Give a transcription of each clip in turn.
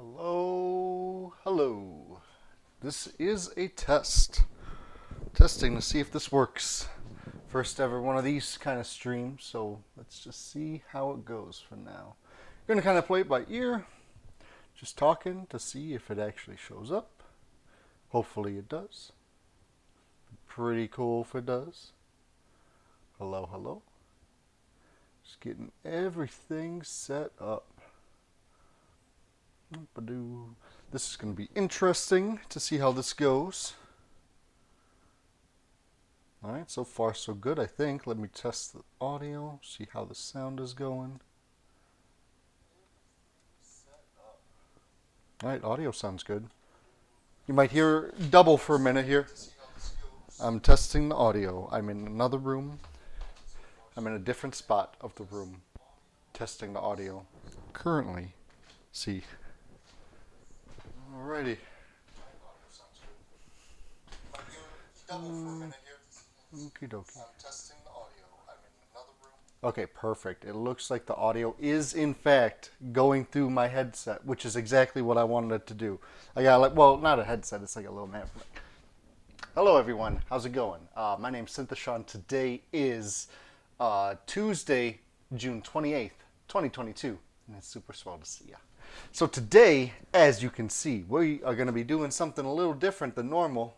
Hello, hello. This is a test. Testing to see if this works. First ever one of these kind of streams, so let's just see how it goes for now. I'm gonna kind of play it by ear, just talking to see if it actually shows up. Hopefully it does. Pretty cool if it does. Hello, hello. Just getting everything set up. This is going to be interesting to see how this goes. Alright, so far so good, I think. Let me test the audio, see how the sound is going. Alright, audio sounds good. You might hear double for a minute here. I'm testing the audio. I'm in another room. I'm in a different spot of the room. Testing the audio. Currently. See. Alrighty. Okie dokie. Okay, perfect. It looks like the audio is in fact going through my headset, which is exactly what I wanted it to do. I got not a headset, it's like a little map. Hello everyone, how's it going? My name's Syntheshawn. Today is Tuesday, June 28th, 2022, and it's super swell to see ya. So today, as you can see, we are going to be doing something a little different than normal.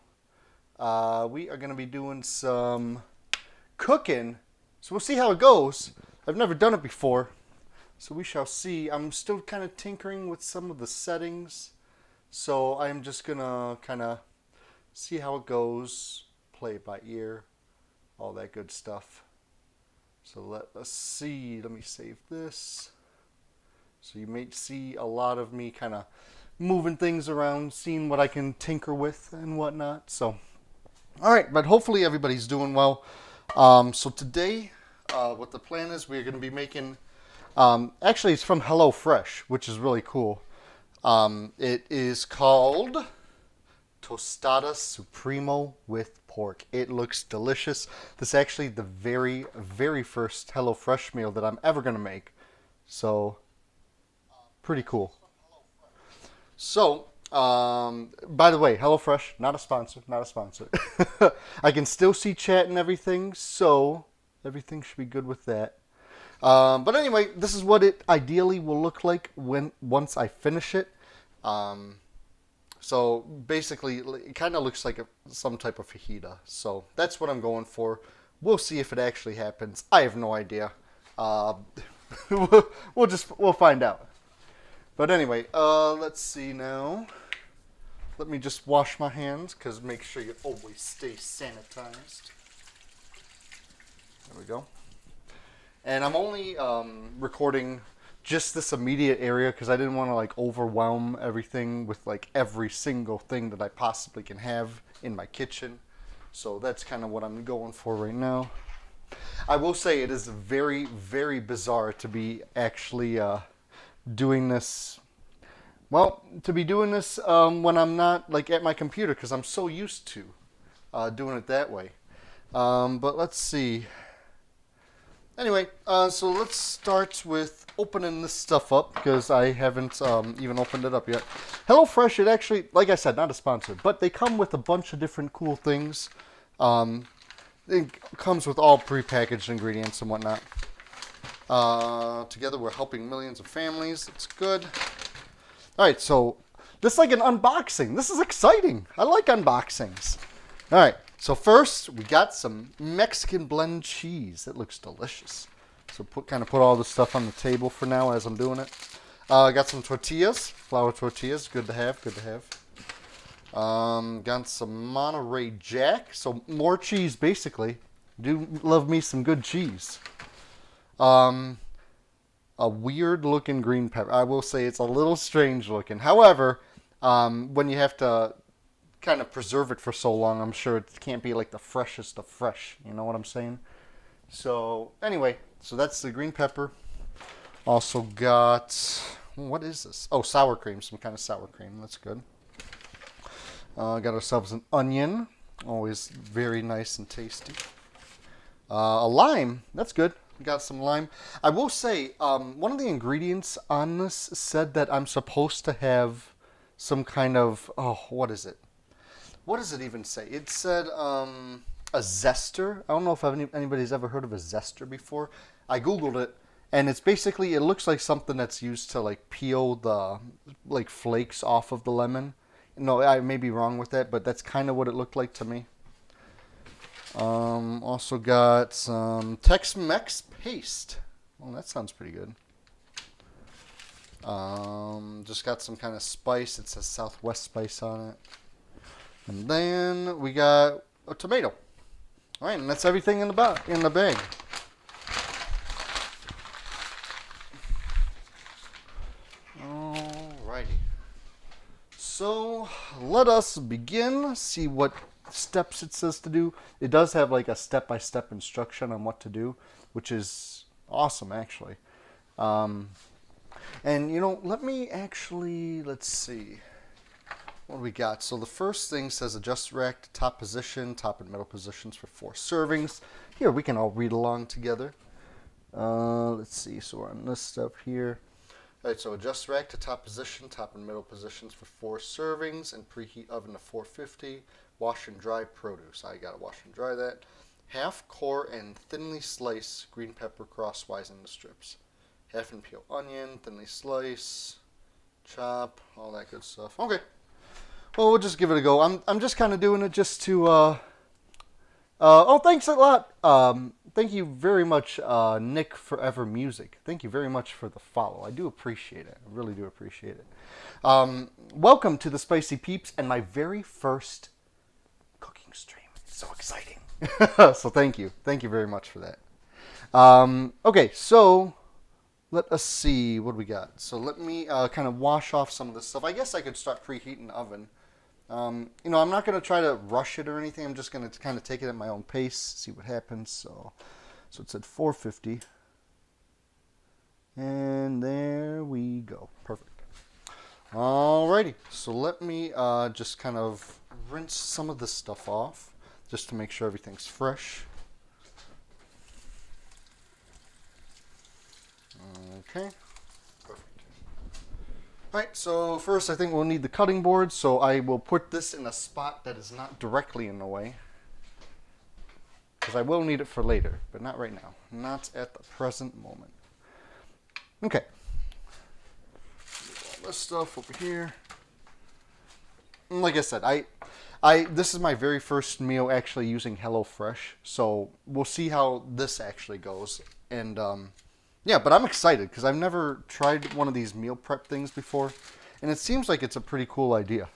We are going to be doing some cooking. So we'll see how it goes. I've never done it before, so we shall see. I'm still kind of tinkering with some of the settings, so I'm just going to kind of see how it goes, play it by ear, all that good stuff. So let us see. Let me save this. So you may see a lot of me kind of moving things around, seeing what I can tinker with and whatnot. So, all right, but hopefully everybody's doing well. So today, what the plan is, we're going to be making, actually it's from HelloFresh, which is really cool. It is called Tostatas Supremo with pork. It looks delicious. This is actually the very, very first HelloFresh meal that I'm ever going to make. So pretty cool. So, by the way, HelloFresh, not a sponsor, not a sponsor. I can still see chat and everything, so everything should be good with that. But anyway, this is what it ideally will look like once I finish it. So basically, it kind of looks like some type of fajita. So that's what I'm going for. We'll see if it actually happens. I have no idea. We'll find out. But anyway, let's see now. Let me just wash my hands, because make sure you always stay sanitized. There we go. And I'm only recording just this immediate area, because I didn't want to overwhelm everything with every single thing that I possibly can have in my kitchen. So that's kind of what I'm going for right now. I will say it is very, very bizarre to be actually doing this. Well, to be doing this when I'm not at my computer, because I'm so used to doing it that way. But let's see. Anyway, so let's start with opening this stuff up, because I haven't even opened it up yet. HelloFresh, it actually, like I said, not a sponsor, but they come with a bunch of different cool things. It comes with all prepackaged ingredients and whatnot. Together we're helping millions of families. It's good. Alright, so this is like an unboxing. This is exciting. I like unboxings. Alright, so first we got some Mexican blend cheese. It looks delicious. So kind of put all this stuff on the table for now as I'm doing it. Got some tortillas, flour tortillas. Good to have, good to have. Got some Monterey Jack. So more cheese basically. Do love me some good cheese. A weird looking green pepper. I will say it's a little strange looking. However, when you have to kind of preserve it for so long, I'm sure it can't be like the freshest of fresh. You know what I'm saying? So anyway, so that's the green pepper. Also got, what is this? Oh, sour cream. Some kind of sour cream. That's good. Got ourselves an onion. Always very nice and tasty. A lime. That's good. We got some lime. I will say, one of the ingredients on this said that I'm supposed to have some kind of, oh, what is it? What does it even say? It said a zester. I don't know if anybody's ever heard of a zester before. I Googled it, and it's basically, it looks like something that's used to like peel the like flakes off of the lemon. No, I may be wrong with that, but that's kind of what it looked like to me. Also got some Tex-Mex paste. Well, that sounds pretty good. Just got some kind of spice. It says Southwest spice on it. And then we got a tomato. All right, and that's everything in the bag. Alrighty. So let us begin. See what steps it says to do. It does have like a step-by-step instruction on what to do, which is awesome actually. And you know, let's see what we got. So the first thing says adjust rack to top position, top and middle positions for 4 servings. Here we can all read along together. Let's see. So we're on this stuff here. All right, so adjust rack to top position, top and middle positions for 4 servings, and preheat oven to 450. Wash and dry produce. I gotta wash and dry that. Half core and thinly slice green pepper crosswise into strips. Half and peel onion, thinly slice, chop, all that good stuff. Okay. Well, we'll just give it a go. I'm just kind of doing it just to. Oh, thanks a lot. Thank you very much, Nick Forever Music. Thank you very much for the follow. I do appreciate it. I really do appreciate it. Welcome to the Spicy Peeps and my very first cooking stream. It's so exciting. So thank you. Thank you very much for that. Okay, so let us see what we got. So let me kind of wash off some of this stuff. I guess I could start preheating the oven. You know, I'm not going to try to rush it or anything. I'm just going to kind of take it at my own pace, see what happens. So it's at 450. And there we go. Perfect. Alrighty. So let me just kind of rinse some of this stuff off just to make sure everything's fresh. Okay. Alright, so first I think we'll need the cutting board, so I will put this in a spot that is not directly in the way. Because I will need it for later, but not right now. Not at the present moment. Okay. All this stuff over here. And like I said, this is my very first meal actually using HelloFresh, so we'll see how this actually goes. And yeah, but I'm excited because I've never tried one of these meal prep things before, and it seems like it's a pretty cool idea.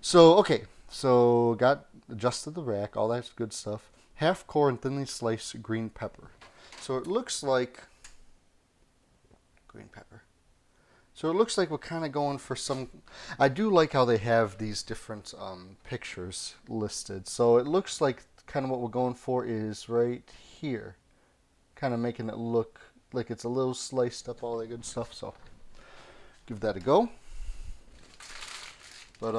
So, okay, so got adjusted the rack, all that good stuff. Half core and thinly sliced green pepper. So it looks like green pepper. So it looks like we're kind of going for some. I do like how they have these different pictures listed. So it looks like kind of what we're going for is right here, kind of making it look like it's a little sliced up, all that good stuff. So give that a go. But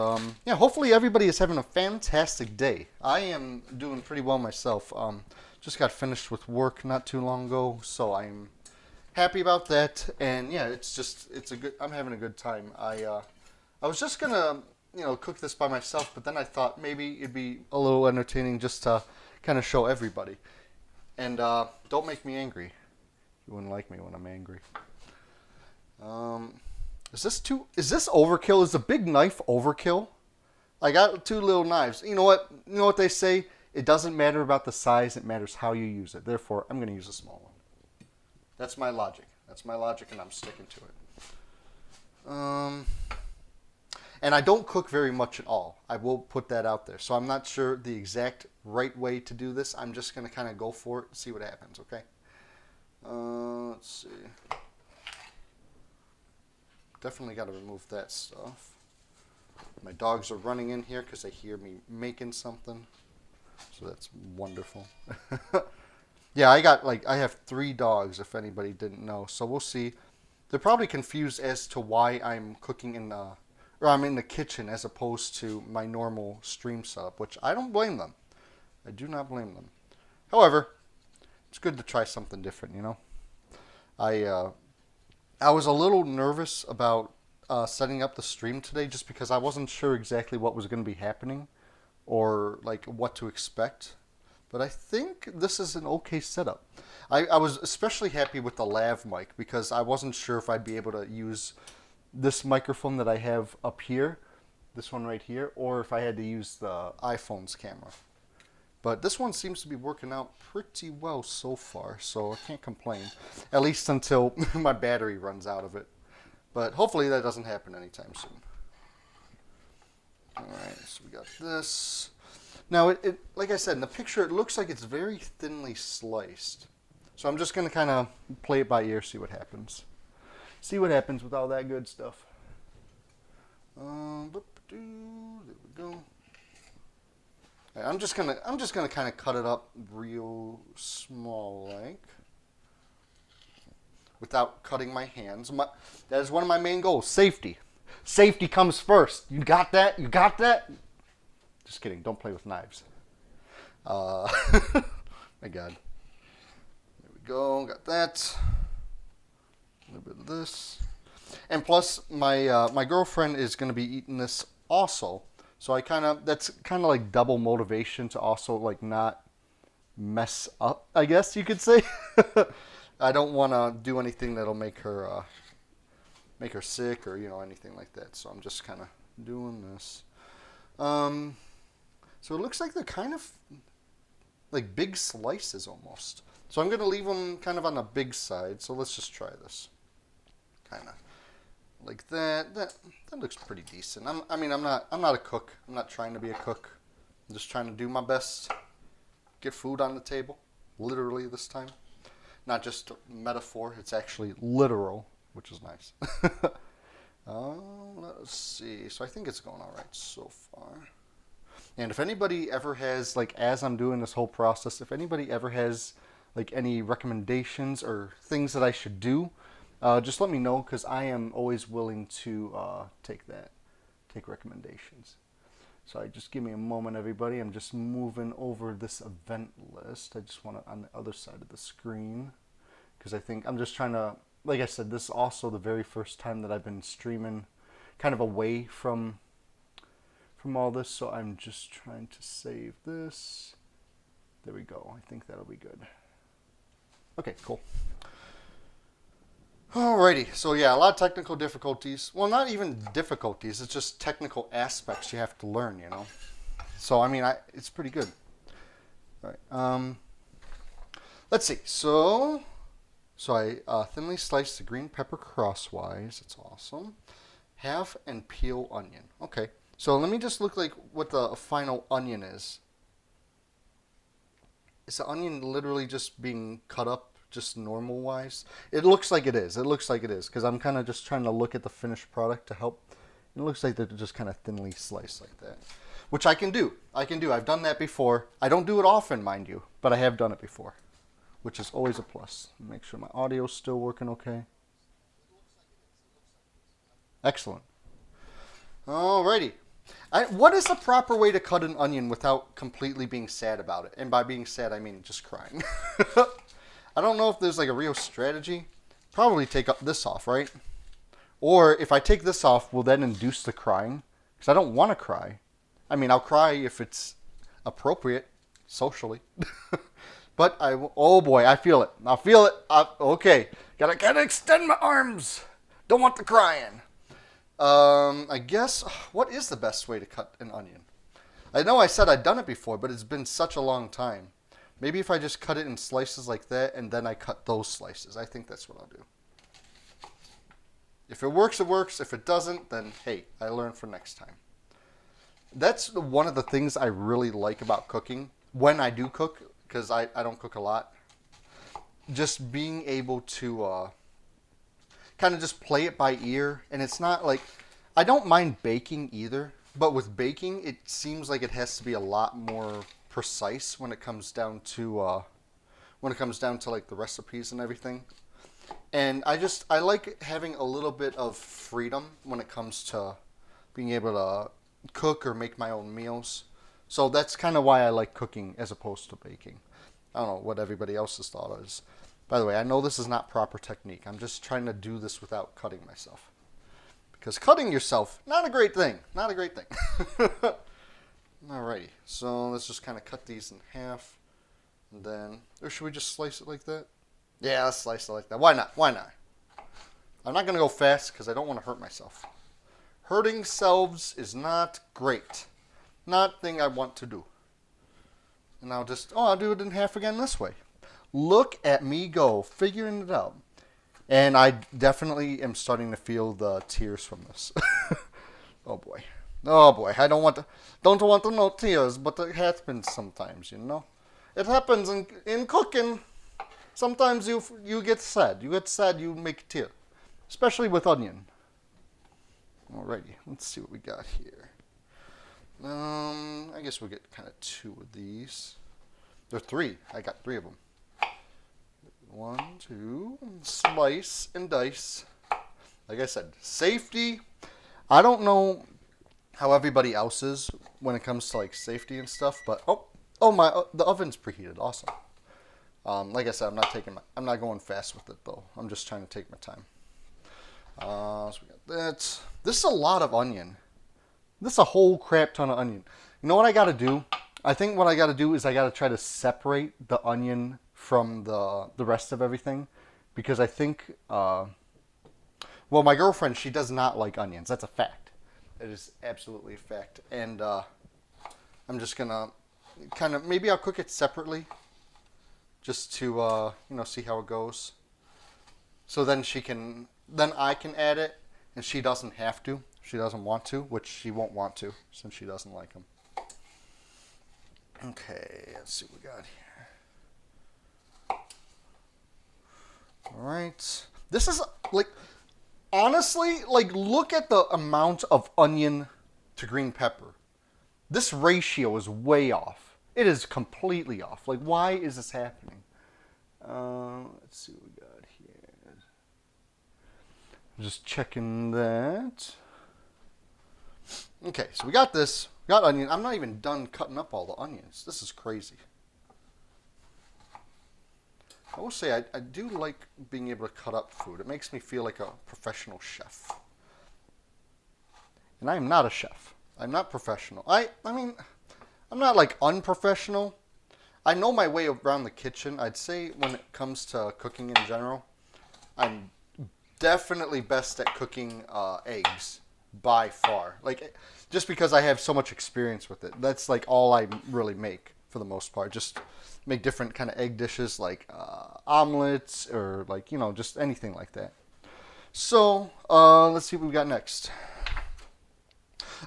yeah, hopefully everybody is having a fantastic day. I am doing pretty well myself. Just got finished with work not too long ago, so I'm happy about that. And yeah, I'm having a good time. I was just gonna cook this by myself, but then I thought maybe it'd be a little entertaining just to kind of show everybody. And don't make me angry. You wouldn't like me when I'm angry. Is this overkill? Is the big knife overkill? I got 2 little knives. You know what? You know what they say? It doesn't matter about the size. It matters how you use it. Therefore, I'm going to use a small one. That's my logic. And I'm sticking to it. And I don't cook very much at all. I will put that out there. So I'm not sure the exact right way to do this. I'm just going to kind of go for it and see what happens, okay? Let's see. Definitely got to remove that stuff. My dogs are running in here because they hear me making something. So that's wonderful. Yeah, I have 3 dogs, if anybody didn't know. So we'll see. They're probably confused as to why I'm cooking I'm in the kitchen as opposed to my normal stream setup, which I don't blame them. I do not blame them. However, it's good to try something different, you know. I was a little nervous about setting up the stream today just because I wasn't sure exactly what was going to be happening or like what to expect. But I think this is an okay setup. I was especially happy with the lav mic because I wasn't sure if I'd be able to use this microphone that I have up here, this one right here, or if I had to use the iPhone's camera. But this one seems to be working out pretty well so far, so I can't complain. At least until my battery runs out of it. But hopefully that doesn't happen anytime soon. Alright, so we got this. Now, it like I said, in the picture it looks like it's very thinly sliced. So I'm just going to kind of play it by ear, see what happens. See what happens with all that good stuff. There we go. I'm just gonna kind of cut it up real small, like, without cutting my hands. That is one of my main goals. Safety. Safety comes first. You got that? You got that? Just kidding. Don't play with knives. My God. There we go. Got that. A little bit of this. And plus, my girlfriend is going to be eating this also. So that's kind of like double motivation to also like not mess up, I guess you could say. I don't want to do anything that'll make her sick or, you know, anything like that. So I'm just kind of doing this. So it looks like they're kind of like big slices almost. So I'm going to leave them kind of on the big side. So let's just try this. Kind of like that. That looks pretty decent. I'm not a cook. I'm not trying to be a cook. I'm just trying to do my best. Get food on the table. Literally this time. Not just a metaphor. It's actually literal, which is nice. Let's see. So I think it's going all right so far. And if anybody ever has, like, as I'm doing this whole process, if anybody ever has, like, any recommendations or things that I should do, just let me know, because I am always willing to take recommendations. So just give me a moment, everybody. I'm just moving over this event list. I just want it on the other side of the screen, because I think I'm just trying to, like I said, this is also the very first time that I've been streaming kind of away from all this, so I'm just trying to save this. There we go. I think that'll be good. Okay, cool. Alrighty, so yeah, a lot of technical difficulties. Well, not even difficulties, it's just technical aspects you have to learn, you know. So, I mean, it's pretty good. Alright, let's see. So I thinly sliced the green pepper crosswise. It's awesome. Half and peel onion. Okay, so let me just look like what the final onion is. Is the onion literally just being cut up just normal wise? It looks like it is. It looks like it is, because I'm kind of just trying to look at the finished product to help. It looks like they're just kind of thinly sliced like that, which I can do. I've done that before. I don't do it often, mind you, but I have done it before, which is always a plus. Make sure my audio's still working okay. Excellent. Alrighty. What is the proper way to cut an onion without completely being sad about it? And by being sad, I mean just crying. I don't know if there's like a real strategy. Probably take this off, right? Or if I take this off, will that induce the crying? Because I don't want to cry. I mean, I'll cry if it's appropriate socially. But oh boy, I feel it. I feel it. Okay, gotta extend my arms. Don't want the crying. I guess, what is the best way to cut an onion? I know I said I'd done it before, but it's been such a long time. Maybe if I just cut it in slices like that, and then I cut those slices. I think that's what I'll do. If it works, it works. If it doesn't, then hey, I learned for next time. That's one of the things I really like about cooking, when I do cook, because I don't cook a lot. Just being able to kind of just play it by ear. And it's not like, I don't mind baking either, but with baking, it seems like it has to be a lot more precise when it comes down to like the recipes and everything. And I like having a little bit of freedom when it comes to being able to cook or make my own meals. So that's kind of why I like cooking as opposed to baking. I don't know what everybody else's thought is. By the way, I know this is not proper technique. I'm just trying to do this without cutting myself. Because cutting yourself, not a great thing. Not a great thing. Alrighty, so let's just kind of cut these in half. And then, or should we just slice it like that? Yeah, let's slice it like that. Why not? Why not? I'm not going to go fast because I don't want to hurt myself. Hurting selves is not great. Not thing I want to do. And I'll just, I'll do it in half again this way. Look at me go, figuring it out. And I definitely am starting to feel the tears from this. Oh boy. Oh boy, I don't want to know tears, but it happens sometimes, you know. It happens in cooking. Sometimes you get sad. You get sad, you make a tear. Especially with onion. Alrighty, let's see what we got here. I guess we'll get kind of 2 of these. There are 3. I got 3 of them. 1, 2, slice and dice. Like I said, safety. I don't know how everybody else is when it comes to like safety and stuff, but the oven's preheated. Awesome. Like I said, I'm not going fast with it though. I'm just trying to take my time. So we got that. This is a lot of onion. This is a whole crap ton of onion. You know what I got to do? I think what I got to do is I got to try to separate the onion from the rest of everything, because I think, well, my girlfriend, she does not like onions. That's a fact. It is absolutely a fact. And I'm just gonna maybe I'll cook it separately, just to see how it goes. So then I can add it, and she doesn't have to. She doesn't want to, which she won't want to since she doesn't like them. Okay, let's see what we got here. All right. This is honestly, look at the amount of onion to green pepper. This ratio is way off. It is completely off. Why is this happening? Let's see what we got here. Just checking that. Okay, so we got this. We got onion. I'm not even done cutting up all the onions. This is crazy. I will say I do like being able to cut up food. It makes me feel like a professional chef. And I am not a chef. I'm not professional. I mean, I'm not unprofessional. I know my way around the kitchen. I'd say when it comes to cooking in general, I'm definitely best at cooking eggs by far. Just because I have so much experience with it. That's all I really make for the most part. Just make different kind of egg dishes like omelets or just anything like that. So let's see what we got next.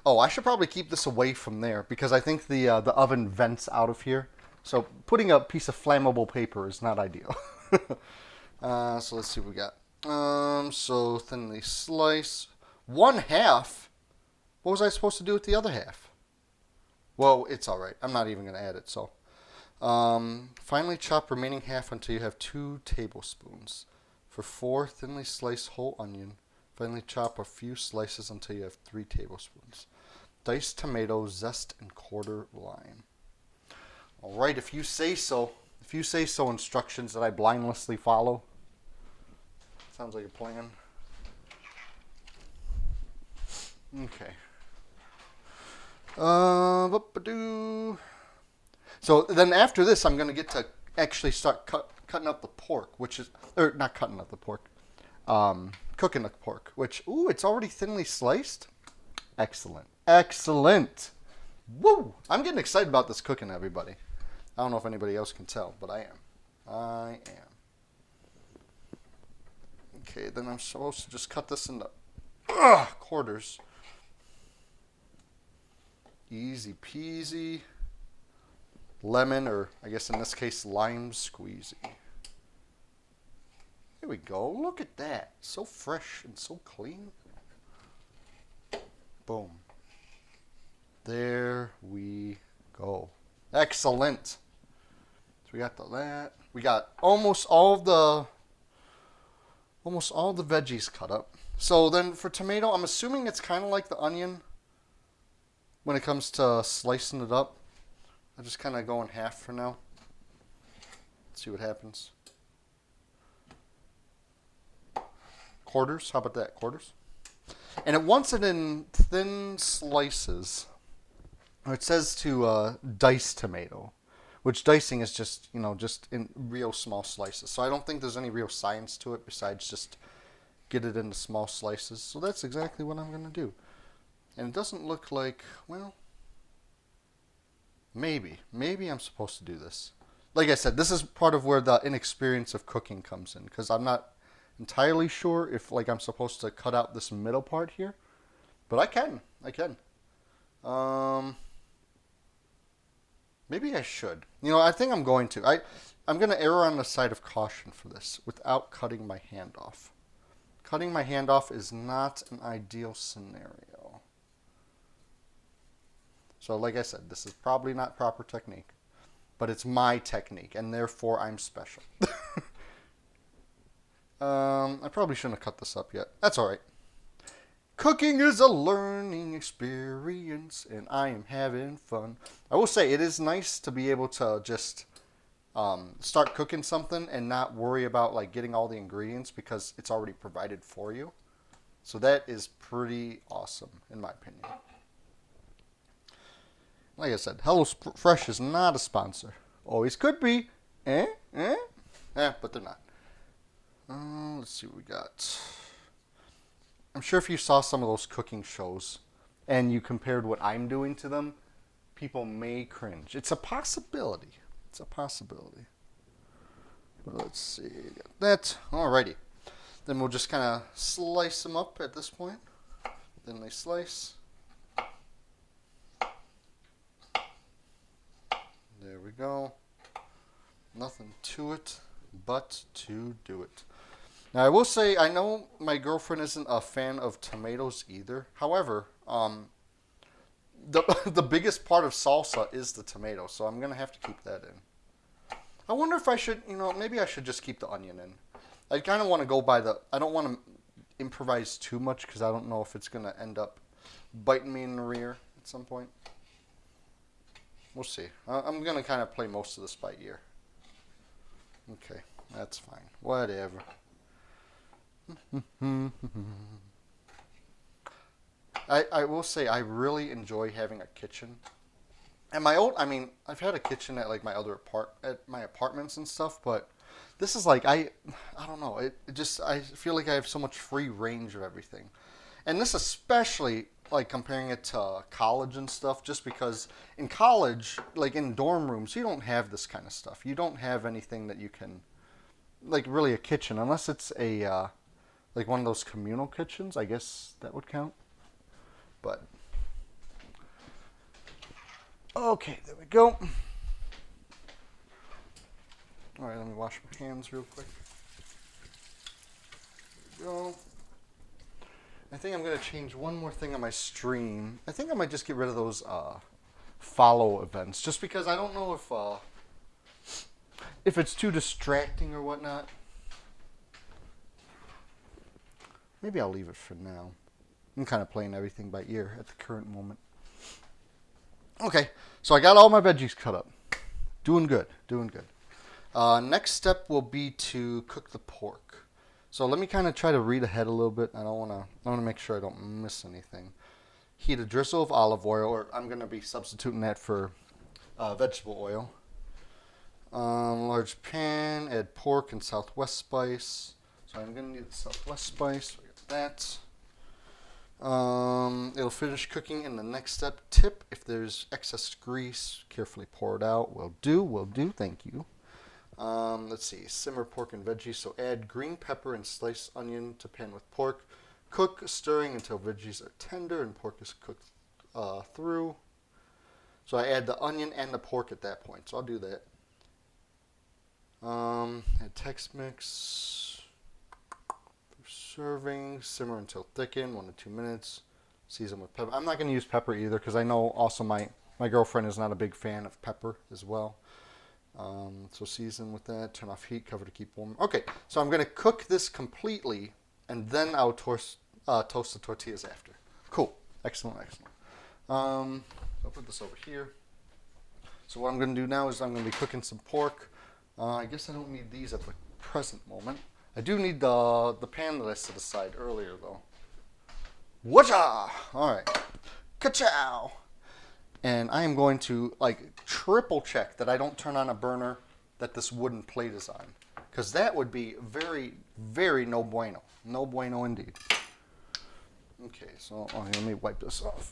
Oh, I should probably keep this away from there because I think the oven vents out of here. So putting a piece of flammable paper is not ideal. So let's see what we got. So thinly slice. 1/2. What was I supposed to do with the other half? Well, it's all right. I'm not even going to add it. So finally chop remaining half until you have 2 tablespoons. For 4 thinly sliced whole onion, finally chop a few slices until you have 3 tablespoons. Diced tomato, zest, and quarter lime. All right, if you say so. If you say so, instructions that I blindlessly follow. Sounds like a plan. Okay. So then after this, I'm going to get to actually start cutting up the pork, or not cutting up the pork, cooking the pork, which, it's already thinly sliced. Excellent. Excellent. Woo! I'm getting excited about this cooking, everybody. I don't know if anybody else can tell, but I am. Okay, then I'm supposed to just cut this into quarters. Easy peasy. Lemon, or I guess in this case, lime squeezy. Here we go. Look at that. So fresh and so clean. Boom. There we go. Excellent. So we got that. We got almost all the veggies cut up. So then for tomato, I'm assuming it's kind of like the onion when it comes to slicing it up. I just kind of go in half for now. See what happens. Quarters. How about that? Quarters. And it wants it in thin slices. It says to dice tomato, which dicing is just, just in real small slices. So I don't think there's any real science to it besides just get it into small slices. So that's exactly what I'm going to do. And it doesn't look like, well, maybe I'm supposed to do this. Like I said, this is part of where the inexperience of cooking comes in, because I'm not entirely sure if I'm supposed to cut out this middle part here, but I can. Maybe I should. I think I'm going to. I'm going to err on the side of caution for this without cutting my hand off. Cutting my hand off is not an ideal scenario. So like I said, this is probably not proper technique, but it's my technique, and therefore I'm special. I probably shouldn't have cut this up yet. That's all right. Cooking is a learning experience, and I am having fun. I will say, it is nice to be able to just start cooking something and not worry about getting all the ingredients, because it's already provided for you. So that is pretty awesome, in my opinion. Like I said, HelloFresh is not a sponsor. Always could be. But they're not. Let's see what we got. I'm sure if you saw some of those cooking shows and you compared what I'm doing to them, people may cringe. It's a possibility. But let's see. Got that. Alrighty. Then we'll just kind of slice them up at this point. Then they slice. There we go. Nothing to it but to do it. Now, I will say, I know my girlfriend isn't a fan of tomatoes either. However, the biggest part of salsa is the tomato, so I'm going to have to keep that in. I wonder if I should, maybe I should just keep the onion in. I kind of want to go by I don't want to improvise too much, because I don't know if it's going to end up biting me in the rear at some point. We'll see. I'm going to kind of play most of this by ear. Okay, that's fine. Whatever. I will say, I really enjoy having a kitchen. And I've had a kitchen at at my apartments and stuff, but this is I don't know. I feel like I have so much free range of everything. And this especially, comparing it to college and stuff, just because in college, in dorm rooms, you don't have this kind of stuff. You don't have anything that you can, really a kitchen, unless it's a, one of those communal kitchens. I guess that would count. But, okay, there we go. All right, let me wash my hands real quick. There we go. I think I'm going to change one more thing on my stream. I think I might just get rid of those follow events, just because I don't know if it's too distracting or whatnot. Maybe I'll leave it for now. I'm kind of playing everything by ear at the current moment. Okay, so I got all my veggies cut up. Doing good. Next step will be to cook the pork. So let me kind of try to read ahead a little bit. I want to make sure I don't miss anything. Heat a drizzle of olive oil, or I'm going to be substituting that for vegetable oil. Large pan, add pork and southwest spice. So I'm going to need the southwest spice. So I got that. It'll finish cooking in the next step. Tip: if there's excess grease, carefully pour it out. Will do. Thank you. Let's see. Simmer pork and veggies. So add green pepper and sliced onion to pan with pork. Cook, stirring until veggies are tender and pork is cooked through. So I add the onion and the pork at that point. So I'll do that. Add Tex-Mix. Serving. Simmer until thicken, 1 to 2 minutes. Season with pepper. I'm not going to use pepper either, because I know also my girlfriend is not a big fan of pepper as well. So season with that. Turn off heat. Cover to keep warm. Okay, so I'm going to cook this completely, and then I'll toast the tortillas after. Cool. Excellent. I'll put this over here. So what I'm going to do now is I'm going to be cooking some pork. I guess I don't need these at the present moment. I do need the pan that I set aside earlier, though. Whatcha! All right. Ka-chow! And I am going to, like, triple check that I don't turn on a burner that this wooden plate is on. Because that would be very, very no bueno. No bueno indeed. Okay, so let me wipe this off.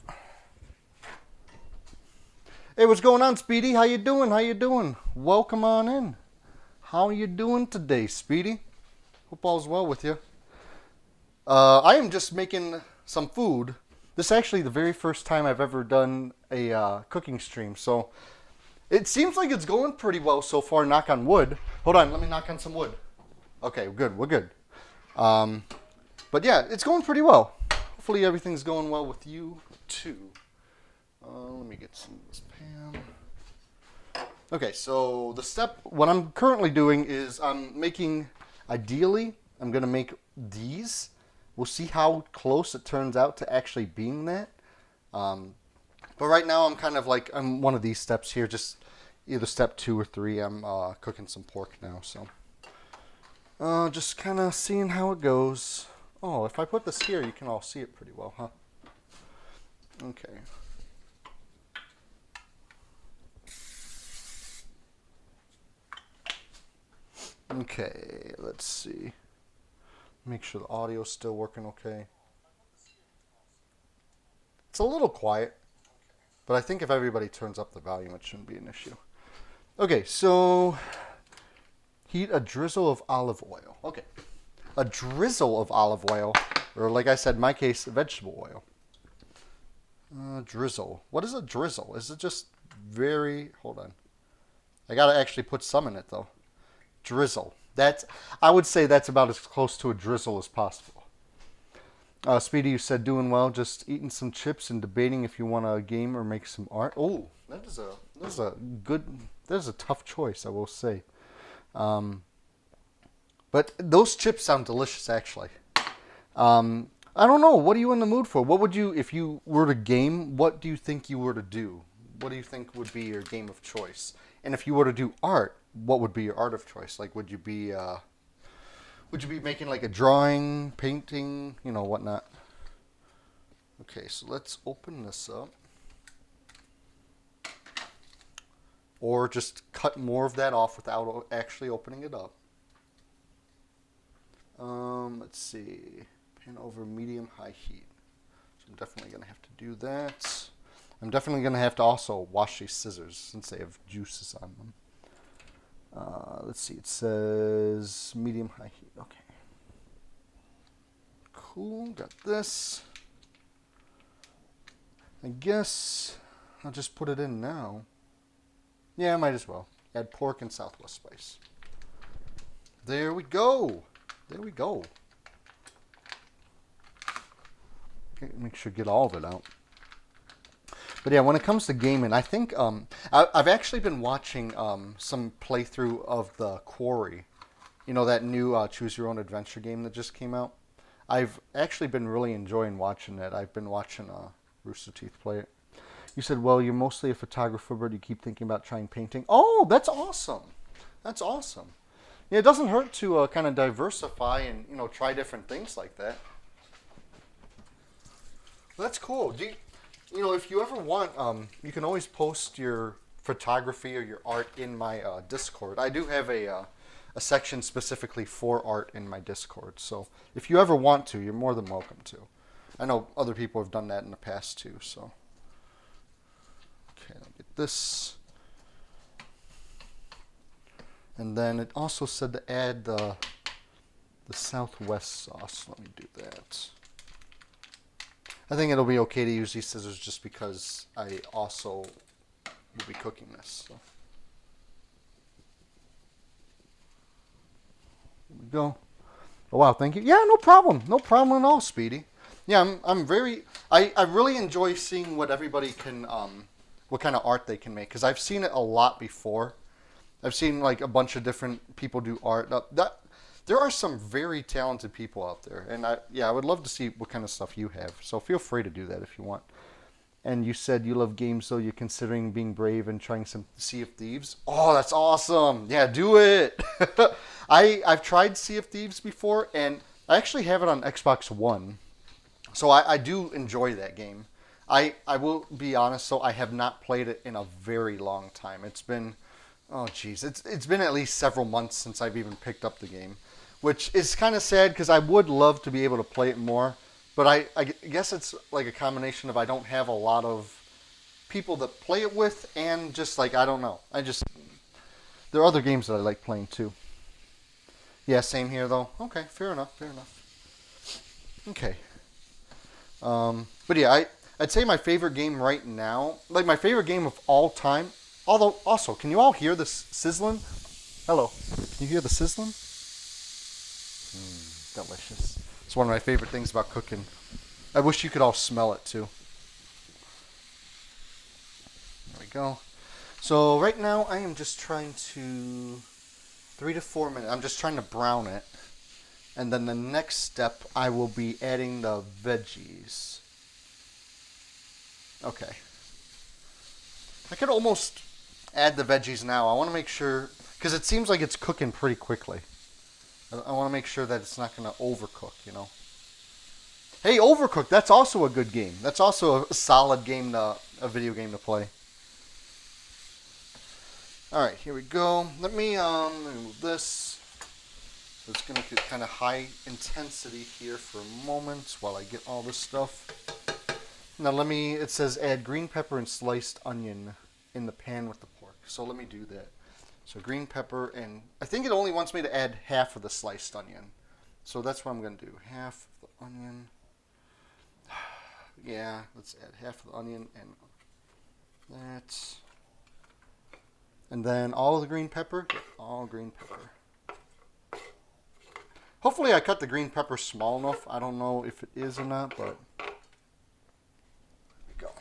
Hey, what's going on, Speedy? How you doing? How you doing? Welcome on in. How are you doing today, Speedy? Hope all's well with you. I am just making some food. This is actually the very first time I've ever done a cooking stream, so it seems like it's going pretty well so far, knock on wood. Hold on, let me knock on some wood. Okay, good, we're good. But yeah, it's going pretty well. Hopefully everything's going well with you, too. Let me get some of this pan. Okay, so what I'm currently doing is ideally, I'm going to make these. We'll see how close it turns out to actually being that. But right now I'm one of these steps here, just either step 2 or 3. I'm cooking some pork now, so just kind of seeing how it goes. Oh, if I put this here, you can all see it pretty well, huh? Okay. Okay, let's see. Make sure the audio's still working okay. It's a little quiet, but I think if everybody turns up the volume, it shouldn't be an issue. Okay, so heat a drizzle of olive oil. Okay, a drizzle of olive oil, or like I said, in my case, vegetable oil. Drizzle. What is a drizzle? Is it just hold on. I gotta actually put some in it though. Drizzle. I would say that's about as close to a drizzle as possible. Speedy, you said doing well, just eating some chips and debating if you want a game or make some art. Oh, that is a tough choice, I will say. But those chips sound delicious, actually. I don't know. What are you in the mood for? What would you, if you were to game, what do you think you were to do? What do you think would be your game of choice? And if you were to do art, what would be your art of choice? Like, would you be making like a drawing, painting, whatnot? Okay, so let's open this up. Or just cut more of that off without actually opening it up. Let's see. Pan over medium-high heat. So I'm definitely going to have to do that. I'm definitely going to have to also wash these scissors since they have juices on them. Let's see. It says medium-high heat. Okay. Cool. Got this. I guess I'll just put it in now. Yeah, I might as well. Add pork and Southwest spice. There we go. There we go. Okay, make sure to get all of it out. But yeah, when it comes to gaming, I think I've actually been watching some playthrough of The Quarry. That new Choose Your Own Adventure game that just came out. I've actually been really enjoying watching it. I've been watching Rooster Teeth play it. You said, well, you're mostly a photographer, but you keep thinking about trying painting. Oh, that's awesome. That's awesome. Yeah, it doesn't hurt to kind of diversify and, try different things like that. That's cool. If you ever want, you can always post your photography or your art in my Discord. I do have a section specifically for art in my Discord. So if you ever want to, you're more than welcome to. I know other people have done that in the past too, so. Okay, I'll get this. And then it also said to add the Southwest sauce. Let me do that. I think it'll be okay to use these scissors just because I also will be cooking this. So. Here we go. Oh wow, thank you. Yeah, no problem. No problem at all, Speedy. Yeah, I really enjoy seeing what everybody can, what kind of art they can make. Because I've seen it a lot before. I've seen like a bunch of different people do art. There are some very talented people out there. And I would love to see what kind of stuff you have. So feel free to do that if you want. And you said you love games, so you're considering being brave and trying some Sea of Thieves. Oh, that's awesome! Yeah, do it. I've tried Sea of Thieves before, and I actually have it on Xbox One, so I do enjoy that game. I will be honest, so I have not played it in a very long time. It's been, oh geez, it's been at least several months since I've even picked up the game, which is kind of sad because I would love to be able to play it more. But I guess it's like a combination of I don't have a lot of people that play it with, and just like I don't know. There are other games that I like playing too. Yeah, same here though. Okay, fair enough. Fair enough. Okay. But yeah, I'd say my favorite game right now, like my favorite game of all time. Although also, can you all hear the sizzling? Hello. Can you hear the sizzling? Delicious. It's one of my favorite things about cooking. I wish you could all smell it too. There we go. So right now I am just trying to 3 to 4 minutes. I'm just trying to brown it. And then the next step I will be adding the veggies. Okay. I could almost add the veggies now. I want to make sure, because it seems like it's cooking pretty quickly. I want to make sure that it's not going to overcook, you know. Hey, Overcooked, that's also a good game. That's also a solid game, a video game to play. Alright, here we go. Let me remove this. So it's going to get kind of high intensity here for a moment while I get all this stuff. Now it says add green pepper and sliced onion in the pan with the pork. So let me do that. So green pepper, and I think it only wants me to add half of the sliced onion. So that's what I'm going to do. Half of the onion. Yeah, let's add half of the onion and that. And then all of the green pepper. All green pepper. Hopefully I cut the green pepper small enough. I don't know if it is or not, but there we go.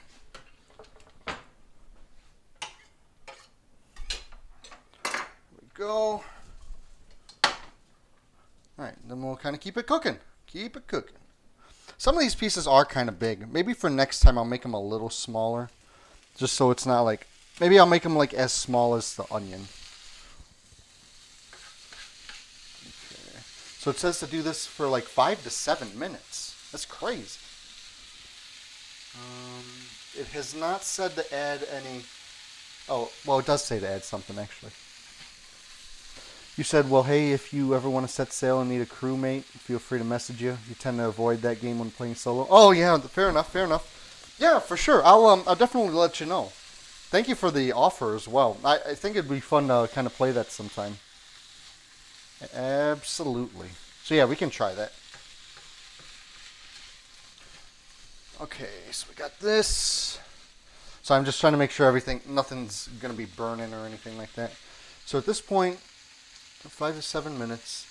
Go. Alright, then we'll kind of keep it cooking. Keep it cooking. Some of these pieces are kind of big. Maybe for next time I'll make them a little smaller. Just so it's not like... Maybe I'll make them like as small as the onion. Okay. So it says to do this for like 5 to 7 minutes. That's crazy. It has not said to add any... Oh, well, it does say to add something actually. You said, well, hey, if you ever want to set sail and need a crewmate, feel free to message you. You tend to avoid that game when playing solo. Oh, yeah, fair enough, fair enough. Yeah, for sure. I'll definitely let you know. Thank you for the offer as well. I think it'd be fun to kind of play that sometime. Absolutely. So, yeah, we can try that. Okay, so we got this. So I'm just trying to make sure nothing's going to be burning or anything like that. So at this point... 5 to 7 minutes.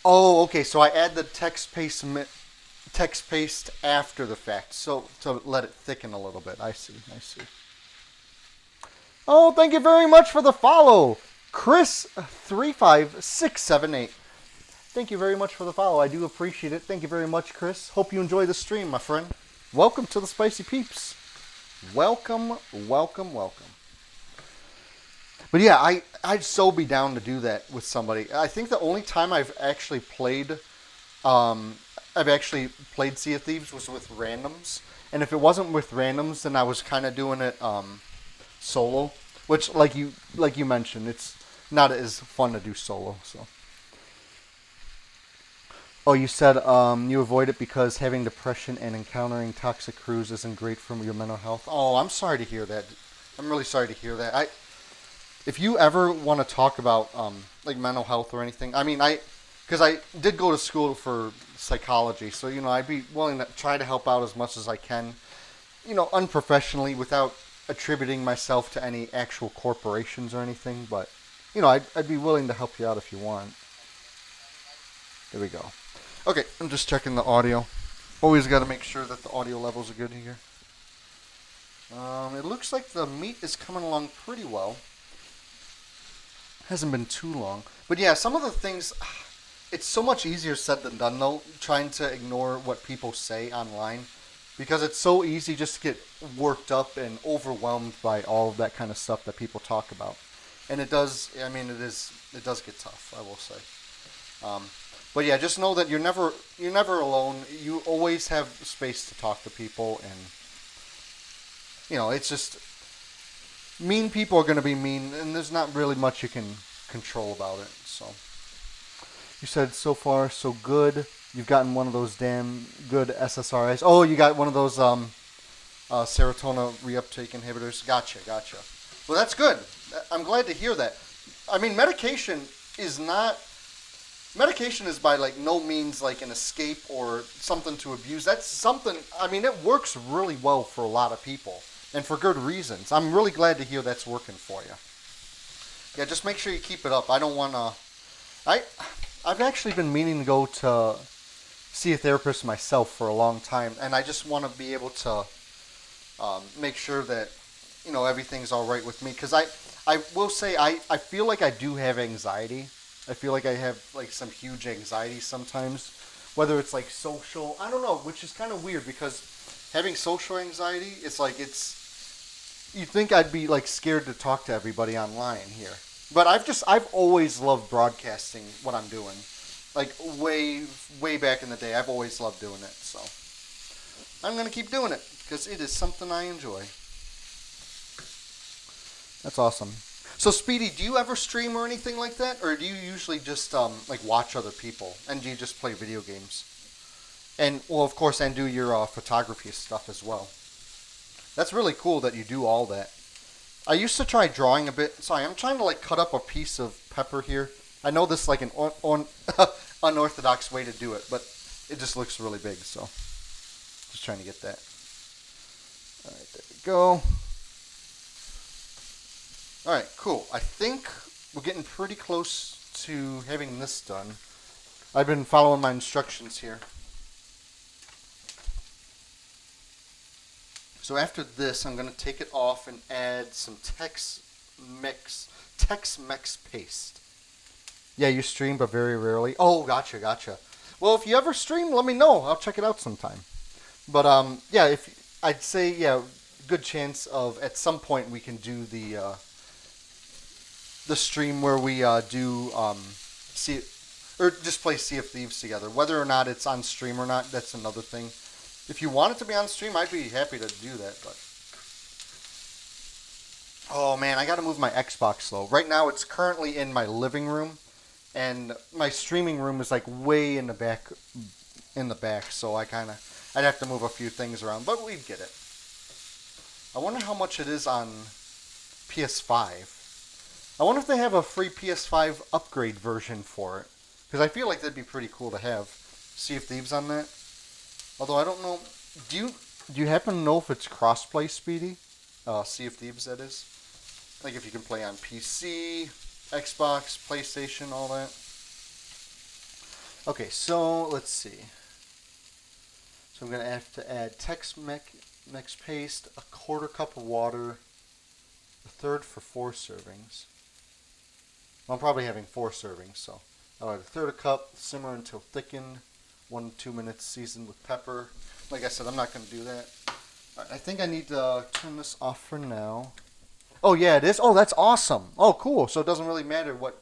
Oh, okay. So I add the text paste after the fact, so to let it thicken a little bit. I see. Oh, thank you very much for the follow, Chris35678. Thank you very much for the follow. I do appreciate it. Thank you very much, Chris. Hope you enjoy the stream, my friend. Welcome to the Spicy Peeps. Welcome. But yeah, I'd so be down to do that with somebody. I think the only time I've actually played Sea of Thieves was with randoms. And if it wasn't with randoms, then I was kind of doing it solo, which like you mentioned, it's not as fun to do solo. So. Oh, you said you avoid it because having depression and encountering toxic crews isn't great for your mental health. Oh, I'm sorry to hear that. I'm really sorry to hear that. If you ever want to talk about like mental health or anything, I mean, because I did go to school for psychology, so I'd be willing to try to help out as much as I can, unprofessionally without attributing myself to any actual corporations or anything. But I'd be willing to help you out if you want. There we go. Okay, I'm just checking the audio. Always got to make sure that the audio levels are good here. It looks like the meat is coming along pretty well. Hasn't been too long. But yeah, some of the things, it's so much easier said than done though, trying to ignore what people say online. because it's so easy just to get worked up and overwhelmed by all of that kind of stuff that people talk about. And it does, I mean, it does get tough, I will say. Um, but yeah, just know that you're never alone. You always have space to talk to people, and it's just mean people are going to be mean, and there's not really much you can control about it. So you said so far so good. You've gotten one of those damn good SSRIs. Oh, you got one of those serotonin reuptake inhibitors. Gotcha. Well, that's good. I'm glad to hear that. I mean, medication is by like no means like an escape or something to abuse. That's something, I mean, it works really well for a lot of people and for good reasons. I'm really glad to hear that's working for you. Yeah, just make sure you keep it up. I don't want to, I've actually been meaning to go to see a therapist myself for a long time, and I just want to be able to make sure that everything's all right with me, because I will say I feel like I do have anxiety. I feel like I have like some huge anxiety sometimes, whether it's like social, I don't know, which is kind of weird because having social anxiety, it's like you think I'd be like scared to talk to everybody online here. But I've always loved broadcasting what I'm doing. Like way back in the day, I've always loved doing it. So I'm going to keep doing it because it is something I enjoy. That's awesome. So Speedy, do you ever stream or anything like that? Or do you usually just like watch other people? And do you just play video games? And, well, of course, and do your photography stuff as well. That's really cool that you do all that. I used to try drawing a bit. Sorry, I'm trying to like cut up a piece of pepper here. I know this is like an unorthodox way to do it, but it just looks really big, so just trying to get that. All right, there we go. All right, cool. I think we're getting pretty close to having this done. I've been following my instructions here. So after this, I'm going to take it off and add some Tex-Mex paste. Yeah, you stream, but very rarely. Oh, gotcha. Well, if you ever stream, let me know. I'll check it out sometime. But yeah, I'd say good chance of at some point we can do the stream where we do see or just play Sea of Thieves together. Whether or not it's on stream or not, that's another thing. If you want it to be on stream, I'd be happy to do that. But oh man, I got to move my Xbox though. Right now, it's currently in my living room. And my streaming room is like way in the back, so I'd have to move a few things around, but we'd get it. I wonder how much it is on PS5. I wonder if they have a free PS5 upgrade version for it, because I feel like that'd be pretty cool to have Sea of Thieves on that. Although I don't know, do you happen to know if it's crossplay, Speedy? Sea of Thieves, that is. Like if you can play on PC, Xbox, PlayStation, all that. Okay, so let's see. So I'm going to have to add Tex-Mex paste, a quarter cup of water, a third for 4 servings. Well, I'm probably having 4 servings, so I'll add a third a cup, simmer until thickened, 1 to 2 minutes, seasoned with pepper. Like I said, I'm not going to do that. All right, I think I need to turn this off for now. Oh, yeah, it is? Oh, that's awesome. Oh, cool. So it doesn't really matter what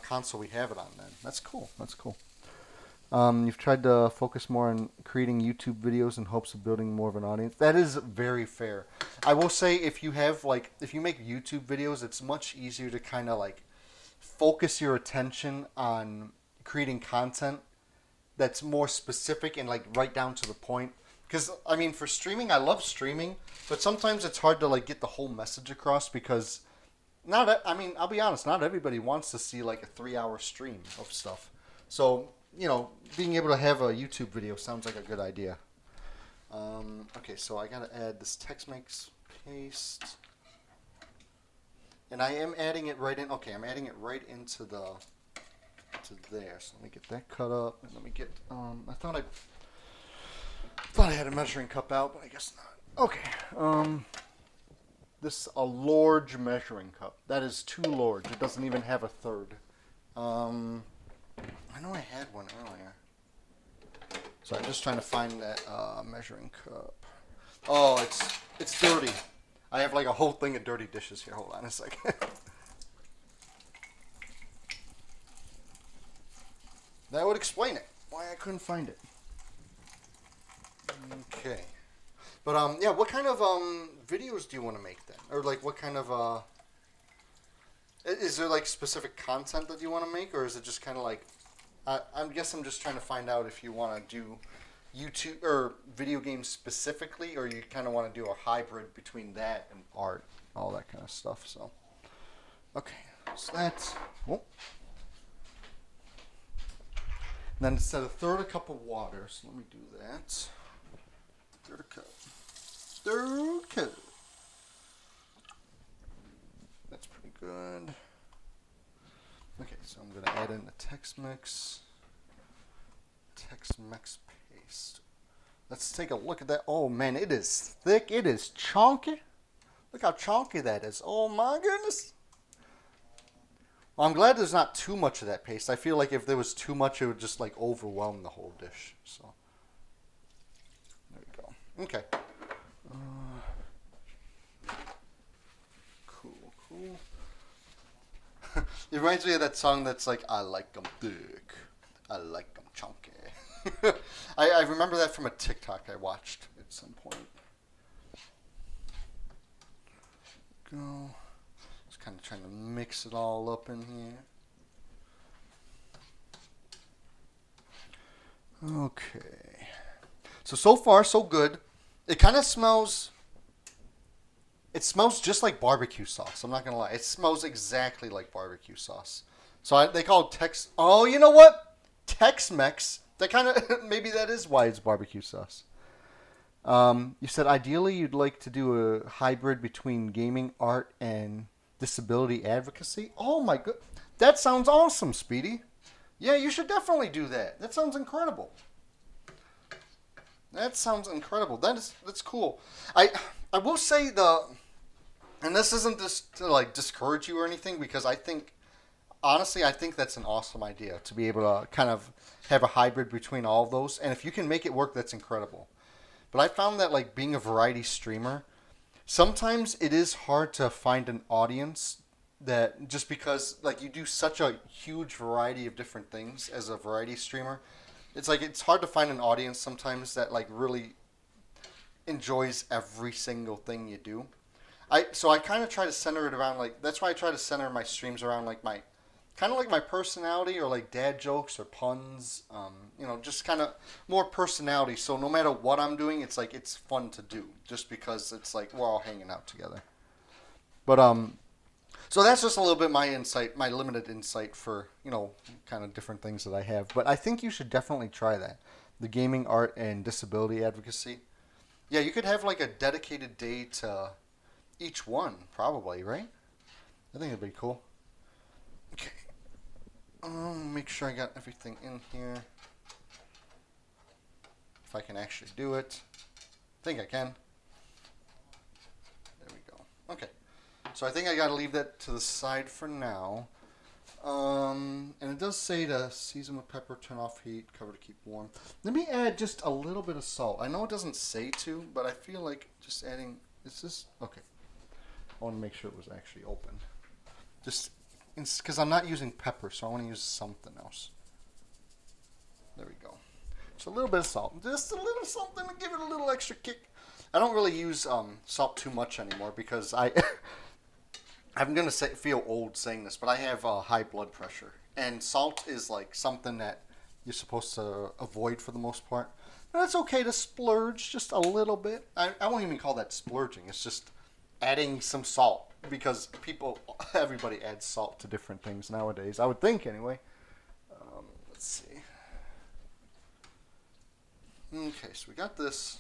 console we have it on then. That's cool. You've tried to focus more on creating YouTube videos in hopes of building more of an audience. That is very fair. I will say if you make YouTube videos, it's much easier to kind of like focus your attention on creating content that's more specific and like right down to the point. Because, I mean, for streaming, I love streaming, but sometimes it's hard to, like, get the whole message across because, I'll be honest, not everybody wants to see, like, a 3-hour stream of stuff. So, being able to have a YouTube video sounds like a good idea. Okay, so I got to add this Tex-Mex paste. And I am adding it right in. Okay, I'm adding it right into there. So let me get that cut up. And let me get, I thought I had a measuring cup out, but I guess not. Okay. This is a large measuring cup. That is too large. It doesn't even have a third. I know I had one earlier. So I'm just trying to find that measuring cup. Oh, it's dirty. I have like a whole thing of dirty dishes here. Hold on a second. That would explain it. Why I couldn't find it. Okay. But yeah, what kind of videos do you want to make then? Or like what kind of is there like specific content that you want to make, or is it just kind of like I guess I'm just trying to find out if you want to do YouTube or video games specifically, or you kind of want to do a hybrid between that and art, all that kind of stuff. So, okay, so that's. Oh. And then instead of third a cup of water, so let me do that. Third a cup. Third cup. That's pretty good. Okay, so I'm going to add in the Tex-Mex paste. Let's take a look at that. Oh man, it is thick. It is chunky. Look how chunky that is. Oh my goodness. Well, I'm glad there's not too much of that paste. I feel like if there was too much, it would just like overwhelm the whole dish. So there we go. Okay. Cool. It reminds me of that song that's like, I like 'em thick, I like 'em chunky. I remember that from a TikTok I watched at some point. Go. Just kind of trying to mix it all up in here. Okay. So far, so good. It kind of smells... It smells just like barbecue sauce. I'm not going to lie. It smells exactly like barbecue sauce. So they call it Tex... Oh, you know what? Tex-Mex. That kind of... Maybe that is why it's barbecue sauce. You said ideally you'd like to do a hybrid between gaming, art, and disability advocacy. Oh my god. That sounds awesome, Speedy. Yeah, you should definitely do that. That sounds incredible. That's cool. I will say and this isn't just to like discourage you or anything, because honestly I think that's an awesome idea to be able to kind of have a hybrid between all of those, and if you can make it work, that's incredible. But I found that like being a variety streamer, sometimes it is hard to find an audience that, just because like you do such a huge variety of different things as a variety streamer, it's like it's hard to find an audience sometimes that like really enjoys every single thing you do. So I kind of try to center it around like, that's why I try to center my streams around like my kind of like my personality, or like dad jokes or puns, just kind of more personality. So no matter what I'm doing, it's like it's fun to do, just because it's like we're all hanging out together. But so that's just a little bit my insight, my limited insight for kind of different things that I have. But I think you should definitely try that, the gaming, art, and disability advocacy. Yeah, you could have like a dedicated day to each one, probably, right? I think it'd be cool. Okay. Make sure I got everything in here. If I can actually do it. I think I can. There we go. Okay. So I think I gotta leave that to the side for now. And it does say to season with pepper, turn off heat, cover to keep warm. Let me add just a little bit of salt. I know it doesn't say to, but I feel like just adding... Is this... Okay. I want to make sure it was actually open. Just... Because I'm not using pepper, so I want to use something else. There we go. Just a little bit of salt. Just a little something to give it a little extra kick. I don't really use salt too much anymore, because I'm going to feel old saying this, but I have high blood pressure. And salt is like something that you're supposed to avoid for the most part. But it's okay to splurge just a little bit. I won't even call that splurging. It's just adding some salt, because everybody adds salt to different things nowadays. I would think, anyway. Let's see. Okay, so we got this.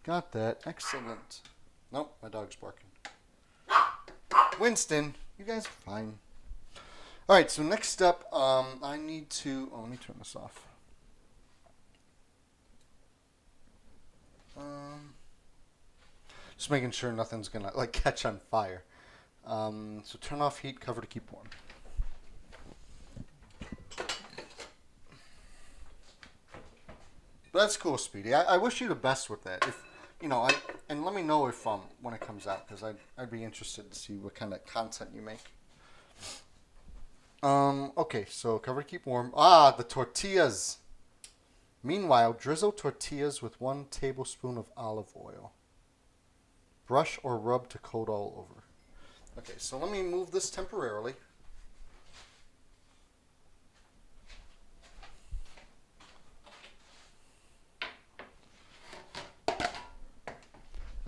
Got that. Excellent. Nope, my dog's barking. Winston, you guys are fine. All right, so next step, I need to... Oh, let me turn this off. Just making sure nothing's gonna like catch on fire. So turn off heat, cover to keep warm. But that's cool, Speedy. I wish you the best with that. and let me know if when it comes out, because I'd be interested to see what kind of content you make. Okay, so cover to keep warm. The tortillas. Meanwhile, drizzle tortillas with 1 tablespoon of olive oil. Brush or rub to coat all over. Okay, so let me move this temporarily.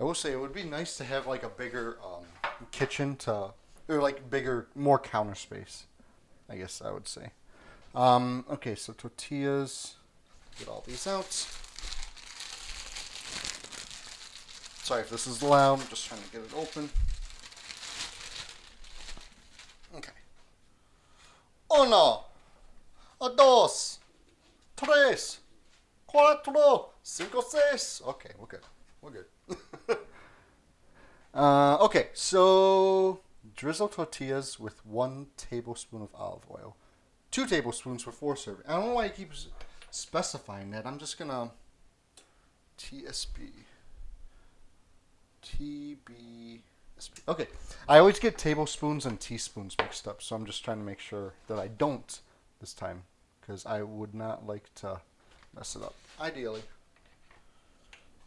I will say it would be nice to have like a bigger kitchen or like bigger, more counter space, I guess I would say. Okay, so tortillas. Get all these out. Sorry if this is loud. I'm just trying to get it open. Okay. Uno, dos, tres, cuatro, cinco, seis. Okay, we're good. We're good. Okay, so drizzle tortillas with 1 tablespoon of olive oil. 2 tablespoons for 4 servings. I don't know why he keeps specifying that. I'm just gonna TBSB. Okay, I always get tablespoons and teaspoons mixed up, so I'm just trying to make sure that I don't this time, because I would not like to mess it up, ideally.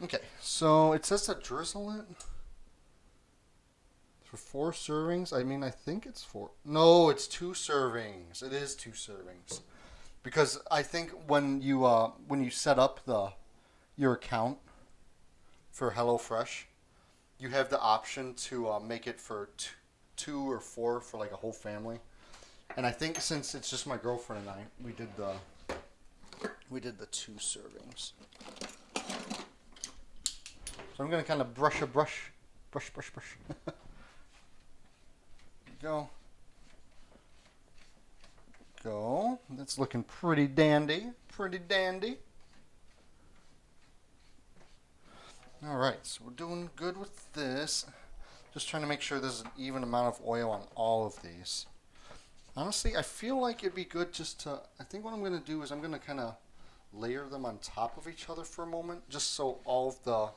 Okay, so it says to drizzle it for 4 servings. I mean, I think it's 4. No, it's 2 servings. It is 2 servings. Because I think when you set up your account for HelloFresh, you have the option to make it for 2 or 4 for like a whole family. And I think since it's just my girlfriend and I, we did the 2 servings. So I'm gonna kind of brush. Go. That's looking pretty dandy. All right, so we're doing good with this. Just trying to make sure there's an even amount of oil on all of these. Honestly, I feel like it'd be good just to, I think what I'm going to do is I'm going to kind of layer them on top of each other for a moment, just so all of the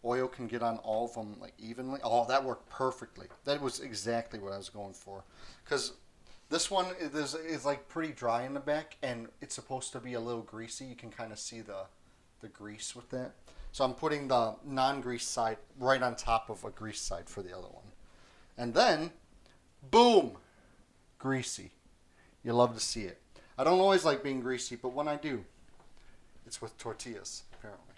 oil can get on all of them like evenly. Oh, that worked perfectly. That was exactly what I was going for. Because this one is like pretty dry in the back, and it's supposed to be a little greasy. You can kind of see the grease with that. So I'm putting the non-grease side right on top of a grease side for the other one. And then, boom, greasy. You love to see it. I don't always like being greasy, but when I do, it's with tortillas, apparently.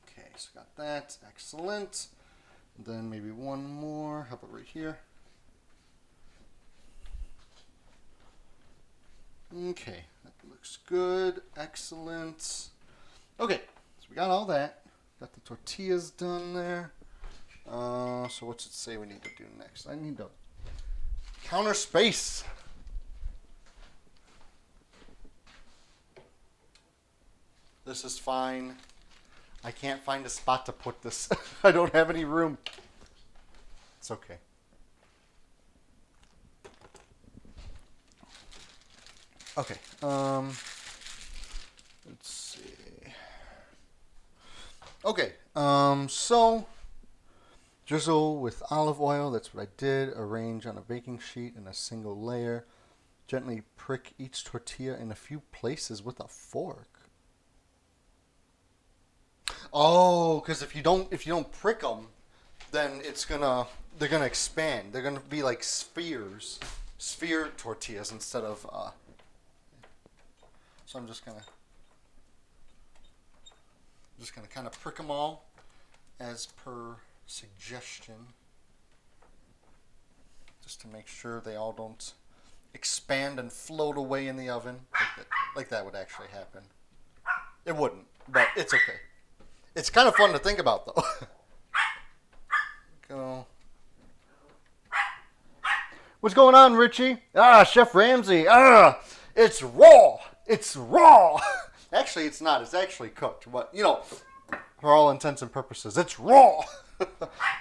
Okay, so got that. Excellent. And then maybe one more. How about right here? Okay, that looks good. Excellent. Okay, so we got all that. Got the tortillas done there. So what's it say we need to do next? I need to counter space. This is fine. I can't find a spot to put this. I don't have any room. It's okay. Okay. Let's see. Okay. So drizzle with olive oil. That's what I did. Arrange on a baking sheet in a single layer. Gently prick each tortilla in a few places with a fork. Oh, because if you don't prick them, then they're gonna expand. They're gonna be like sphere tortillas instead of. So I'm just gonna kind of prick them all as per suggestion, just to make sure they all don't expand and float away in the oven like that would actually happen. It wouldn't, but it's okay. It's kind of fun to think about, though. Go. What's going on, Richie? Chef Ramsay. It's raw. It's raw. Actually, it's not. It's actually cooked. But, for all intents and purposes, it's raw.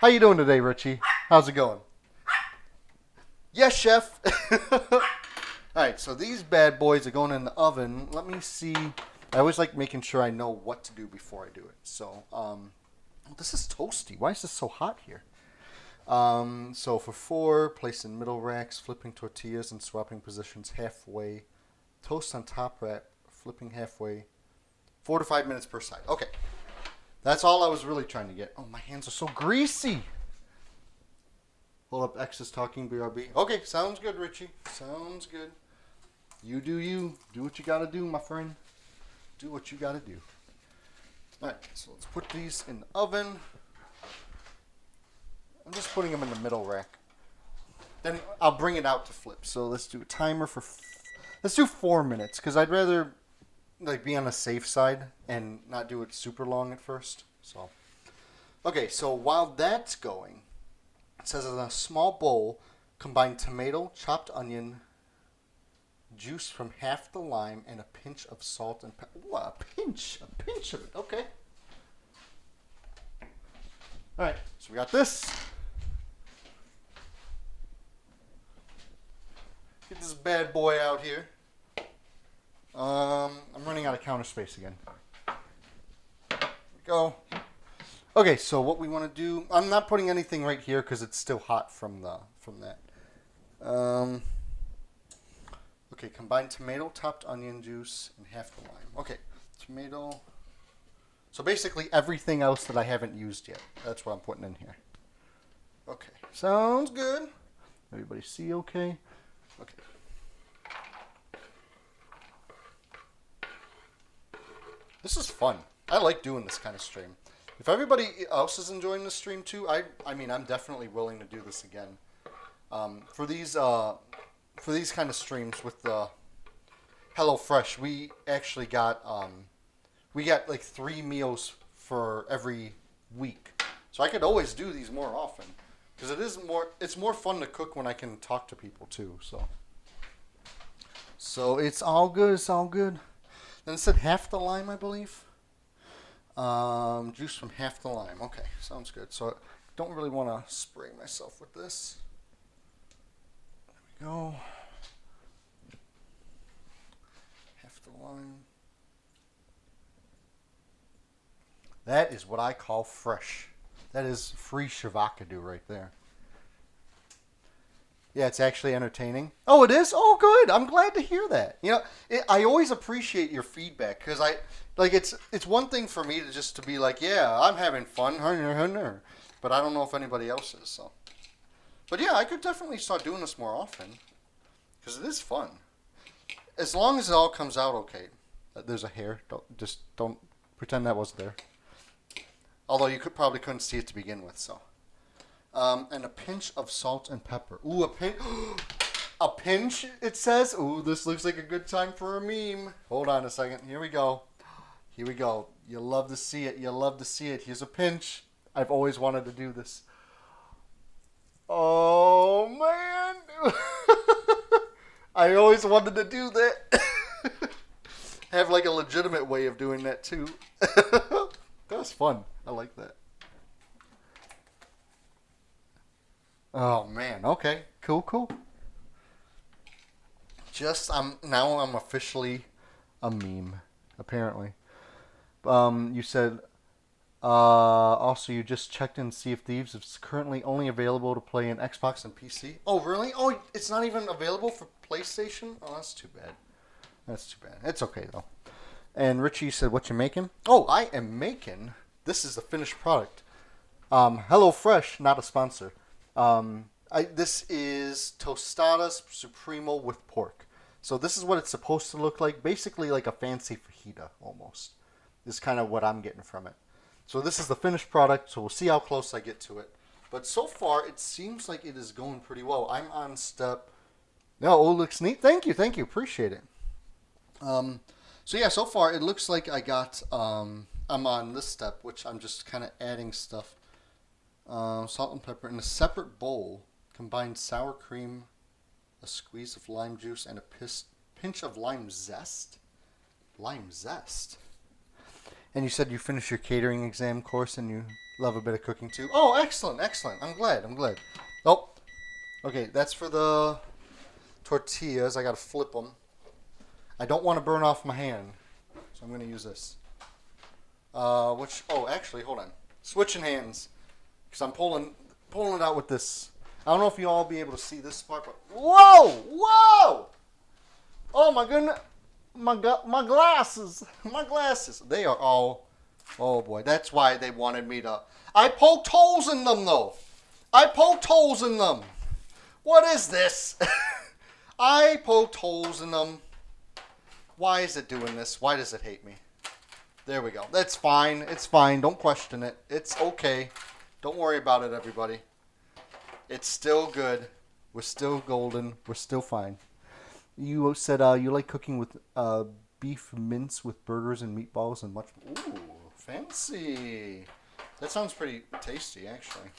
How you doing today, Richie? How's it going? Yes, chef. All right, so these bad boys are going in the oven. Let me see I always like making sure I know what to do before I do it. So, this is toasty. Why is this so hot here? So for 4, place in middle racks, flipping tortillas and swapping positions halfway. Toast on top rack, flipping halfway. 4 to 5 minutes per side. Okay. That's all I was really trying to get. Oh, my hands are so greasy. Hold up, X is talking, BRB. Okay, sounds good, Richie. Sounds good. You do you. Do what you gotta do, my friend. Do what you gotta do. Alright, so let's put these in the oven. I'm just putting them in the middle rack. Then I'll bring it out to flip. So let's do a timer for... let's do 4 minutes, because I'd rather like be on the safe side and not do it super long at first. So, okay, so while that's going, it says in a small bowl, combine tomato, chopped onion, juice from half the lime, and a pinch of salt and pepper. Ooh, a pinch of it. Okay. All right, so we got this. Get this bad boy out here. I'm running out of counter space again. There we go. Okay, so what we want to do, I'm not putting anything right here because it's still hot from that. Okay, combine tomato, chopped onion juice, and half the lime. Okay, tomato. So basically everything else that I haven't used yet. That's what I'm putting in here. Okay, sounds good. Everybody see okay? Okay. This is fun. I like doing this kind of stream. If everybody else is enjoying this stream too, I mean, I'm definitely willing to do this again. For these kind of streams with the HelloFresh, we actually got like 3 meals for every week. So I could always do these more often because it's more fun to cook when I can talk to people too. So it's all good. It's all good. Then it said half the lime, I believe. Juice from half the lime. Okay, sounds good. So I don't really want to spray myself with this. There we go. Half the lime. That is what I call fresh. That is free shavakadu right there. Yeah, it's actually entertaining. Oh, it is? Oh, good. I'm glad to hear that. You know, I always appreciate your feedback because it's one thing for me to be like, yeah, I'm having fun, but I don't know if anybody else is. So, but yeah, I could definitely start doing this more often because it is fun. As long as it all comes out okay. There's a hair. Don't pretend that wasn't there. Although you probably couldn't see it to begin with. So. And a pinch of salt and pepper. Ooh, a pinch, it says. Ooh, this looks like a good time for a meme. Hold on a second. Here we go. Here we go. You love to see it. You love to see it. Here's a pinch. I've always wanted to do this. Oh, man. I always wanted to do that. Have like a legitimate way of doing that, too. That was fun. I like that. Oh man, okay. Cool. Now I'm officially a meme, apparently. You said also you just checked in Sea of Thieves. It's currently only available to play in Xbox and PC. Oh really? Oh, it's not even available for PlayStation? Oh, that's too bad. That's too bad. It's okay though. And Richie said, what you making? Oh, I am making, this is the finished product. HelloFresh, not a sponsor. This is Tostatas Supremo with pork. So this is what it's supposed to look like. Basically like a fancy fajita almost. This is kind of what I'm getting from it. So this is the finished product. So we'll see how close I get to it. But so far it seems like it is going pretty well. I'm on step... Oh, it looks neat. Thank you. Appreciate it. So yeah, so far it looks like I got... I'm on this step, which I'm just kind of adding stuff. Salt and pepper in a separate bowl. Combine sour cream, a squeeze of lime juice, and a pinch of lime zest. Lime zest. And you said you finished your catering exam course and you love a bit of cooking too. Oh, excellent. I'm glad. Oh, okay. That's for the tortillas. I gotta flip them. I don't want to burn off my hand, So I'm going to use this. Actually, hold on. Switching hands. Because I'm pulling it out with this. I don't know if you all be able to see this part, but whoa! Whoa! Oh my goodness. My glasses. My glasses. They are all, oh boy. That's why they wanted me to. I poked holes in them though. I poked holes in them. What is this? I poked holes in them. Why is it doing this? Why does it hate me? There we go. That's fine. It's fine. Don't question it. It's okay. Don't worry about it, everybody. It's still good. We're still golden. We're still fine. You said you like cooking with beef mince with burgers and meatballs and much. Ooh, fancy. That sounds pretty tasty, actually.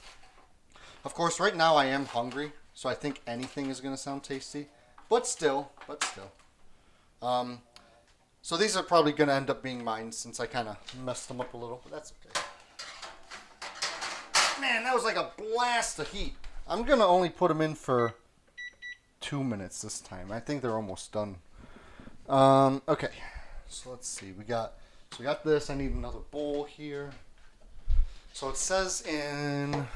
Of course, right now I am hungry, so I think anything is going to sound tasty. But still. So these are probably going to end up being mine since I kind of messed them up a little, but that's okay. Man, that was like a blast of heat. I'm going to only put them in for 2 minutes this time. I think they're almost done. Okay, so let's see. We got this. I need another bowl here. So it says in...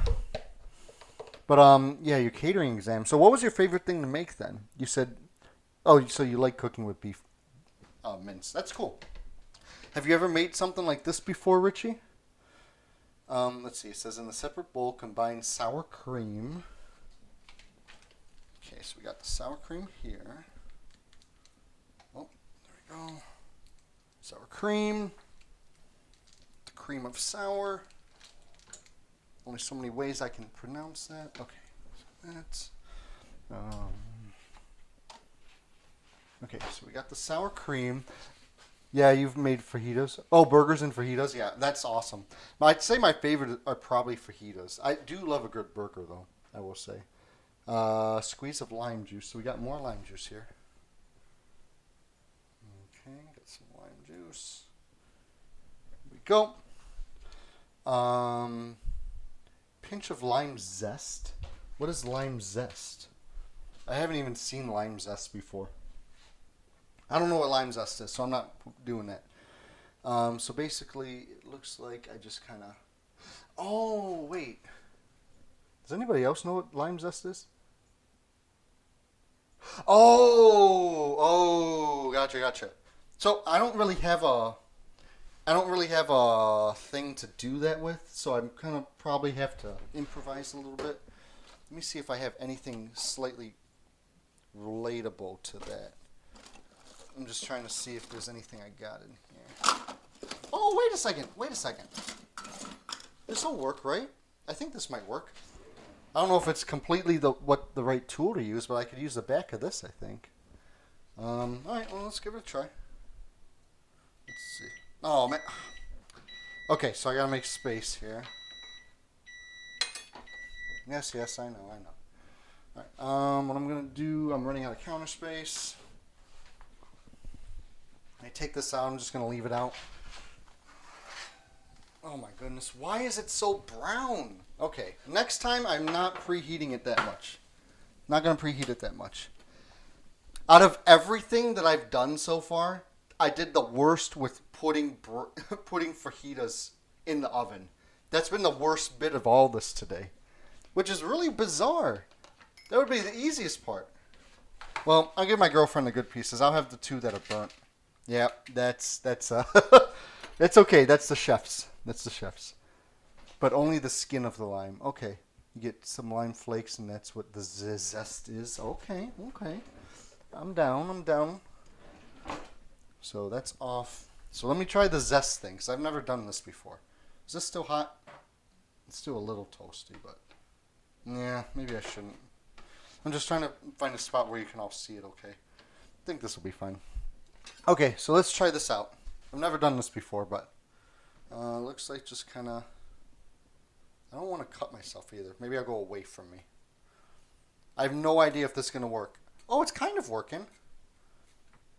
But, yeah, your catering exam. So what was your favorite thing to make then? You said... Oh, so you like cooking with beef mince. That's cool. Have you ever made something like this before, Richie? Let's see. It says in the separate bowl, combine sour cream. Okay, so we got the sour cream here. Oh, there we go. Sour cream. The cream of sour. Only so many ways I can pronounce that. Okay, so that's... Okay, so we got the sour cream. Yeah, you've made fajitas. Oh, burgers and fajitas. Yeah, that's awesome. I'd say my favorite are probably fajitas. I do love a good burger, though, I will say. Squeeze of lime juice. So we got more lime juice here. Okay, got some lime juice. Here we go. Pinch of lime zest. What is lime zest? I haven't even seen lime zest before. I don't know what lime zest is, so I'm not doing that. So basically, it looks like I just kind of... Oh, wait. Does anybody else know what lime zest is? Oh, gotcha. So I don't really have a thing to do that with, so I'm kind of probably have to improvise a little bit. Let me see if I have anything slightly relatable to that. I'm just trying to see if there's anything I got in here. Oh, wait a second. This will work, right? I think this might work. I don't know if it's completely the right tool to use, but I could use the back of this, I think. All right, well, let's give it a try. Let's see. Oh, man. Okay, so I got to make space here. Yes, I know. All right, what I'm going to do, I'm running out of counter space. I take this out. I'm just going to leave it out. Oh my goodness. Why is it so brown? Okay. Next time, I'm not preheating it that much. Not going to preheat it that much. Out of everything that I've done so far, I did the worst with putting fajitas in the oven. That's been the worst bit of all this today. Which is really bizarre. That would be the easiest part. Well, I'll give my girlfriend the good pieces. I'll have the two that are burnt. Yeah, that's that's okay. That's the chef's. But only the skin of the lime. Okay, you get some lime flakes, and that's what the zest is. Okay. I'm down. So that's off. So let me try the zest thing, because I've never done this before. Is this still hot? It's still a little toasty, but yeah, maybe I shouldn't. I'm just trying to find a spot where you can all see it okay. I think this will be fine. Okay, so let's try this out. I've never done this before, but looks like just kind of... I don't want to cut myself either. Maybe I'll go away from me. I have no idea if this is going to work. Oh, it's kind of working.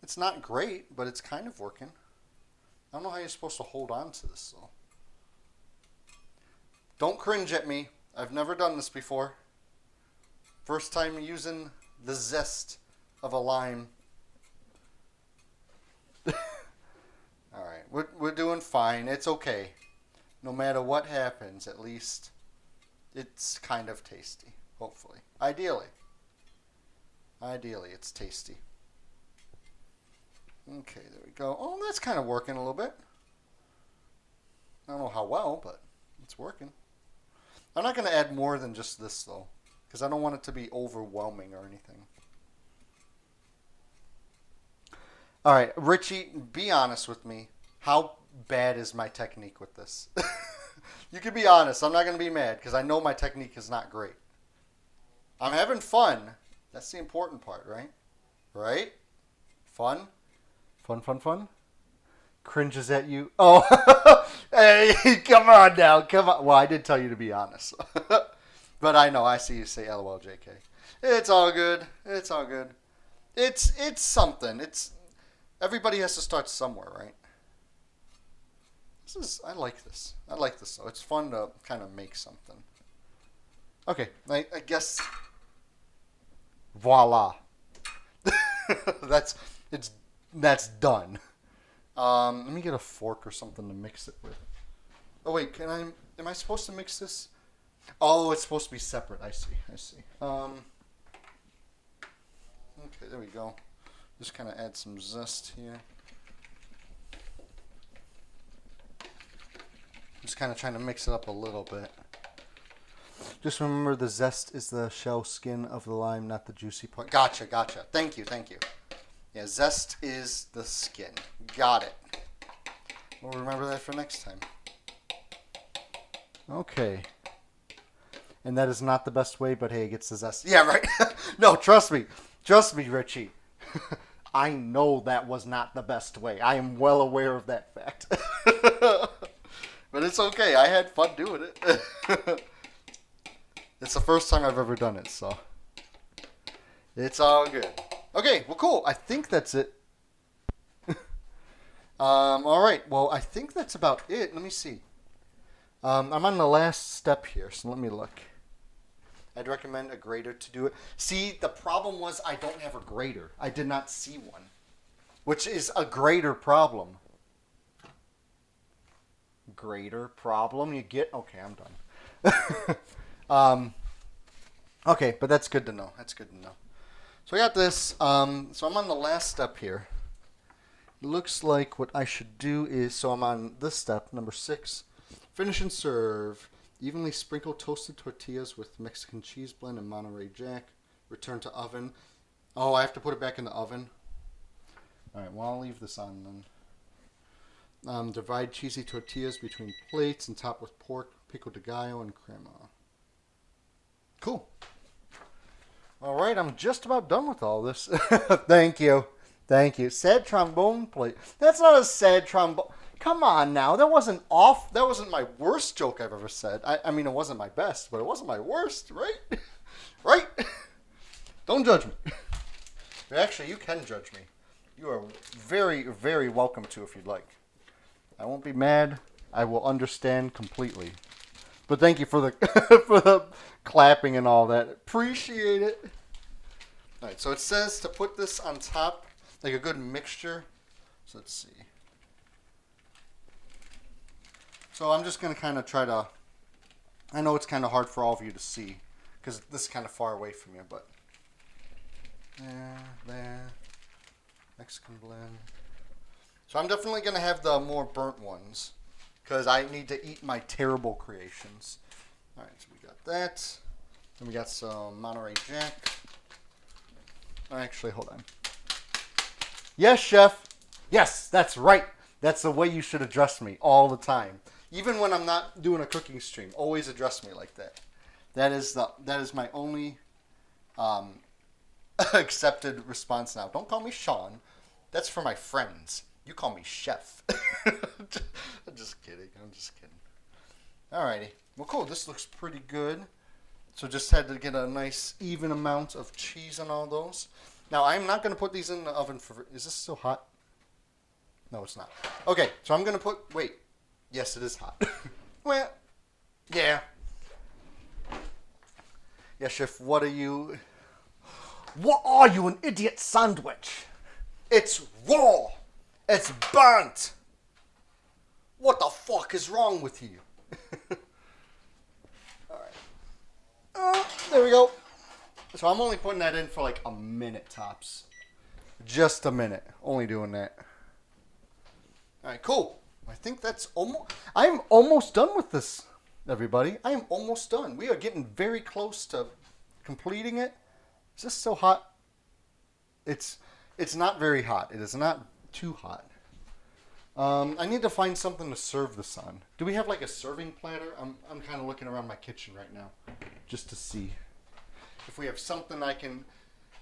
It's not great, but it's kind of working. I don't know how you're supposed to hold on to this, though. Don't cringe at me. I've never done this before. First time using the zest of a lime. All We're doing fine. It's okay. No matter what happens, at least it's kind of tasty. Hopefully. Ideally, it's tasty. Okay, there we go. Oh, that's kind of working a little bit. I don't know how well, but it's working. I'm not going to add more than just this, though, because I don't want it to be overwhelming or anything. All right, Richie, be honest with me. How bad is my technique with this? You can be honest. I'm not going to be mad because I know my technique is not great. I'm having fun. That's the important part, right? Right? Fun? Fun? Cringes at you. Oh, hey, come on now. Come on. Well, I did tell you to be honest. But I know. I see you say LOL, JK. It's all good. It's all good. It's something. Everybody has to start somewhere, right? I like this. I like this, though. It's fun to kind of make something. Okay. I guess. Voila. That's done. Let me get a fork or something to mix it with. Oh wait, am I supposed to mix this? Oh, it's supposed to be separate. I see. Okay, there we go. Just kind of add some zest here. Just kind of trying to mix it up a little bit. Just remember the zest is the shell skin of the lime, not the juicy part. Gotcha. Thank you. Yeah, zest is the skin. Got it. We'll remember that for next time. Okay. And that is not the best way, but hey, it gets the zest. Yeah, right. No, trust me, Richie. I know that was not the best way. I am well aware of that fact. But it's okay. I had fun doing it. It's the first time I've ever done it, so it's all good. Okay, well, cool. I think that's it. All right. Well, I think that's about it. Let me see. I'm on the last step here, so let me look. I'd recommend a grater to do it. See, the problem was I don't have a grater. I did not see one, which is a greater problem. Greater problem? You get... Okay, I'm done. Okay, but that's good to know. So I got this. So I'm on the last step here. It looks like what I should do is... So I'm on this step, number 6. Finish and serve. Evenly sprinkle toasted tortillas with Mexican cheese blend and Monterey Jack. Return to oven. Oh, I have to put it back in the oven. All right, well, I'll leave this on then. Divide cheesy tortillas between plates and top with pork, pico de gallo, and crema. Cool. All right, I'm just about done with all this. Thank you. Sad trombone plate. That's not a sad trombone. Come on now. That wasn't off. That wasn't my worst joke I've ever said. I mean, it wasn't my best, but it wasn't my worst, right? Right? Don't judge me. Actually, you can judge me. You are very, very welcome to if you'd like. I won't be mad. I will understand completely. But thank you for the for the clapping and all that. Appreciate it. All right, so it says to put this on top, like a good mixture. So let's see. So I'm just going to kind of try to... I know it's kind of hard for all of you to see because this is kind of far away from you, but... There. Mexican blend. So I'm definitely going to have the more burnt ones because I need to eat my terrible creations. All right, so we got that. Then we got some Monterey Jack. Actually, hold on. Yes, chef. Yes, that's right. That's the way you should address me all the time. Even when I'm not doing a cooking stream, always address me like that. That is my only accepted response now. Don't call me Sean. That's for my friends. You call me chef. I'm just kidding. Alrighty. Well, cool. This looks pretty good. So just had to get a nice even amount of cheese on all those. Now, I'm not going to put these in the oven for... Is this still hot? No, it's not. Okay, so I'm going to put... Wait. Yes, it is hot. Well, yeah. Yeah, chef, what are you... What are you, an idiot sandwich? It's raw. It's burnt. What the fuck is wrong with you? Alright. There we go. So I'm only putting that in for like a minute tops. Just a minute. Only doing that. Alright, cool. I think that's almost... I'm almost done with this, everybody. I am almost done. We are getting very close to completing it. Is this so hot? It's not very hot. It is not too hot. I need to find something to serve this on. Do we have like a serving platter? I'm kind of looking around my kitchen right now just to see if we have something I can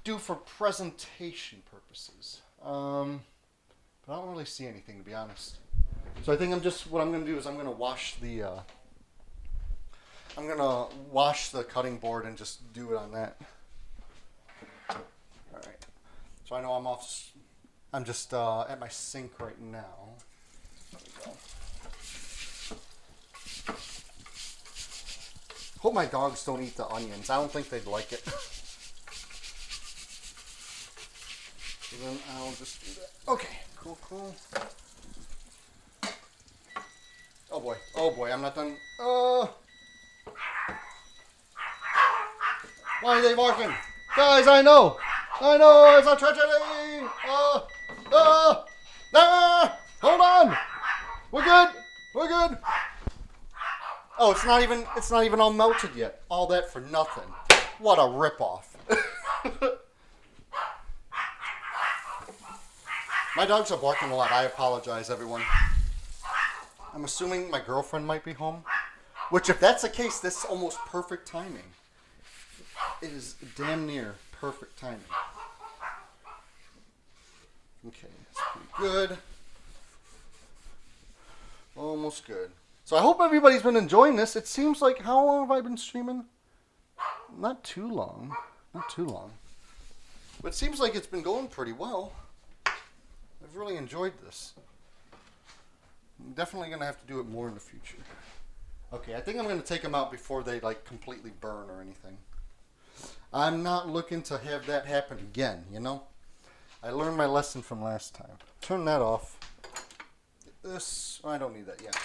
do for presentation purposes. But I don't really see anything, to be honest. So I think what I'm going to do is I'm going to wash the cutting board and just do it on that. All right. So I know I'm just at my sink right now. There we go. Hope my dogs don't eat the onions. I don't think they'd like it. So then I'll just do that. Okay, cool. Oh boy, I'm not done. Why are they barking? Guys, I know, it's a tragedy. Hold on. We're good. Oh, it's not even all melted yet. All that for nothing. What a ripoff. My dogs are barking a lot. I apologize, everyone. I'm assuming my girlfriend might be home. Which, if that's the case, this is almost perfect timing. It is damn near perfect timing. Okay, that's pretty good. Almost good. So I hope everybody's been enjoying this. It seems like, how long have I been streaming? Not too long. But it seems like it's been going pretty well. I've really enjoyed this. I'm definitely going to have to do it more in the future. Okay, I think I'm going to take them out before they like completely burn or anything. I'm not looking to have that happen again, you know? I learned my lesson from last time. Turn that off. This, I don't need that yet.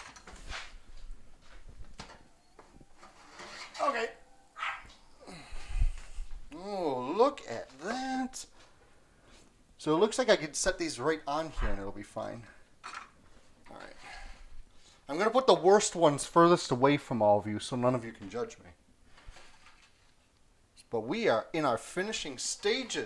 Okay. Oh, look at that. So it looks like I could set these right on here and it'll be fine. All right. I'm going to put the worst ones furthest away from all of you so none of you can judge me. But we are in our finishing stages.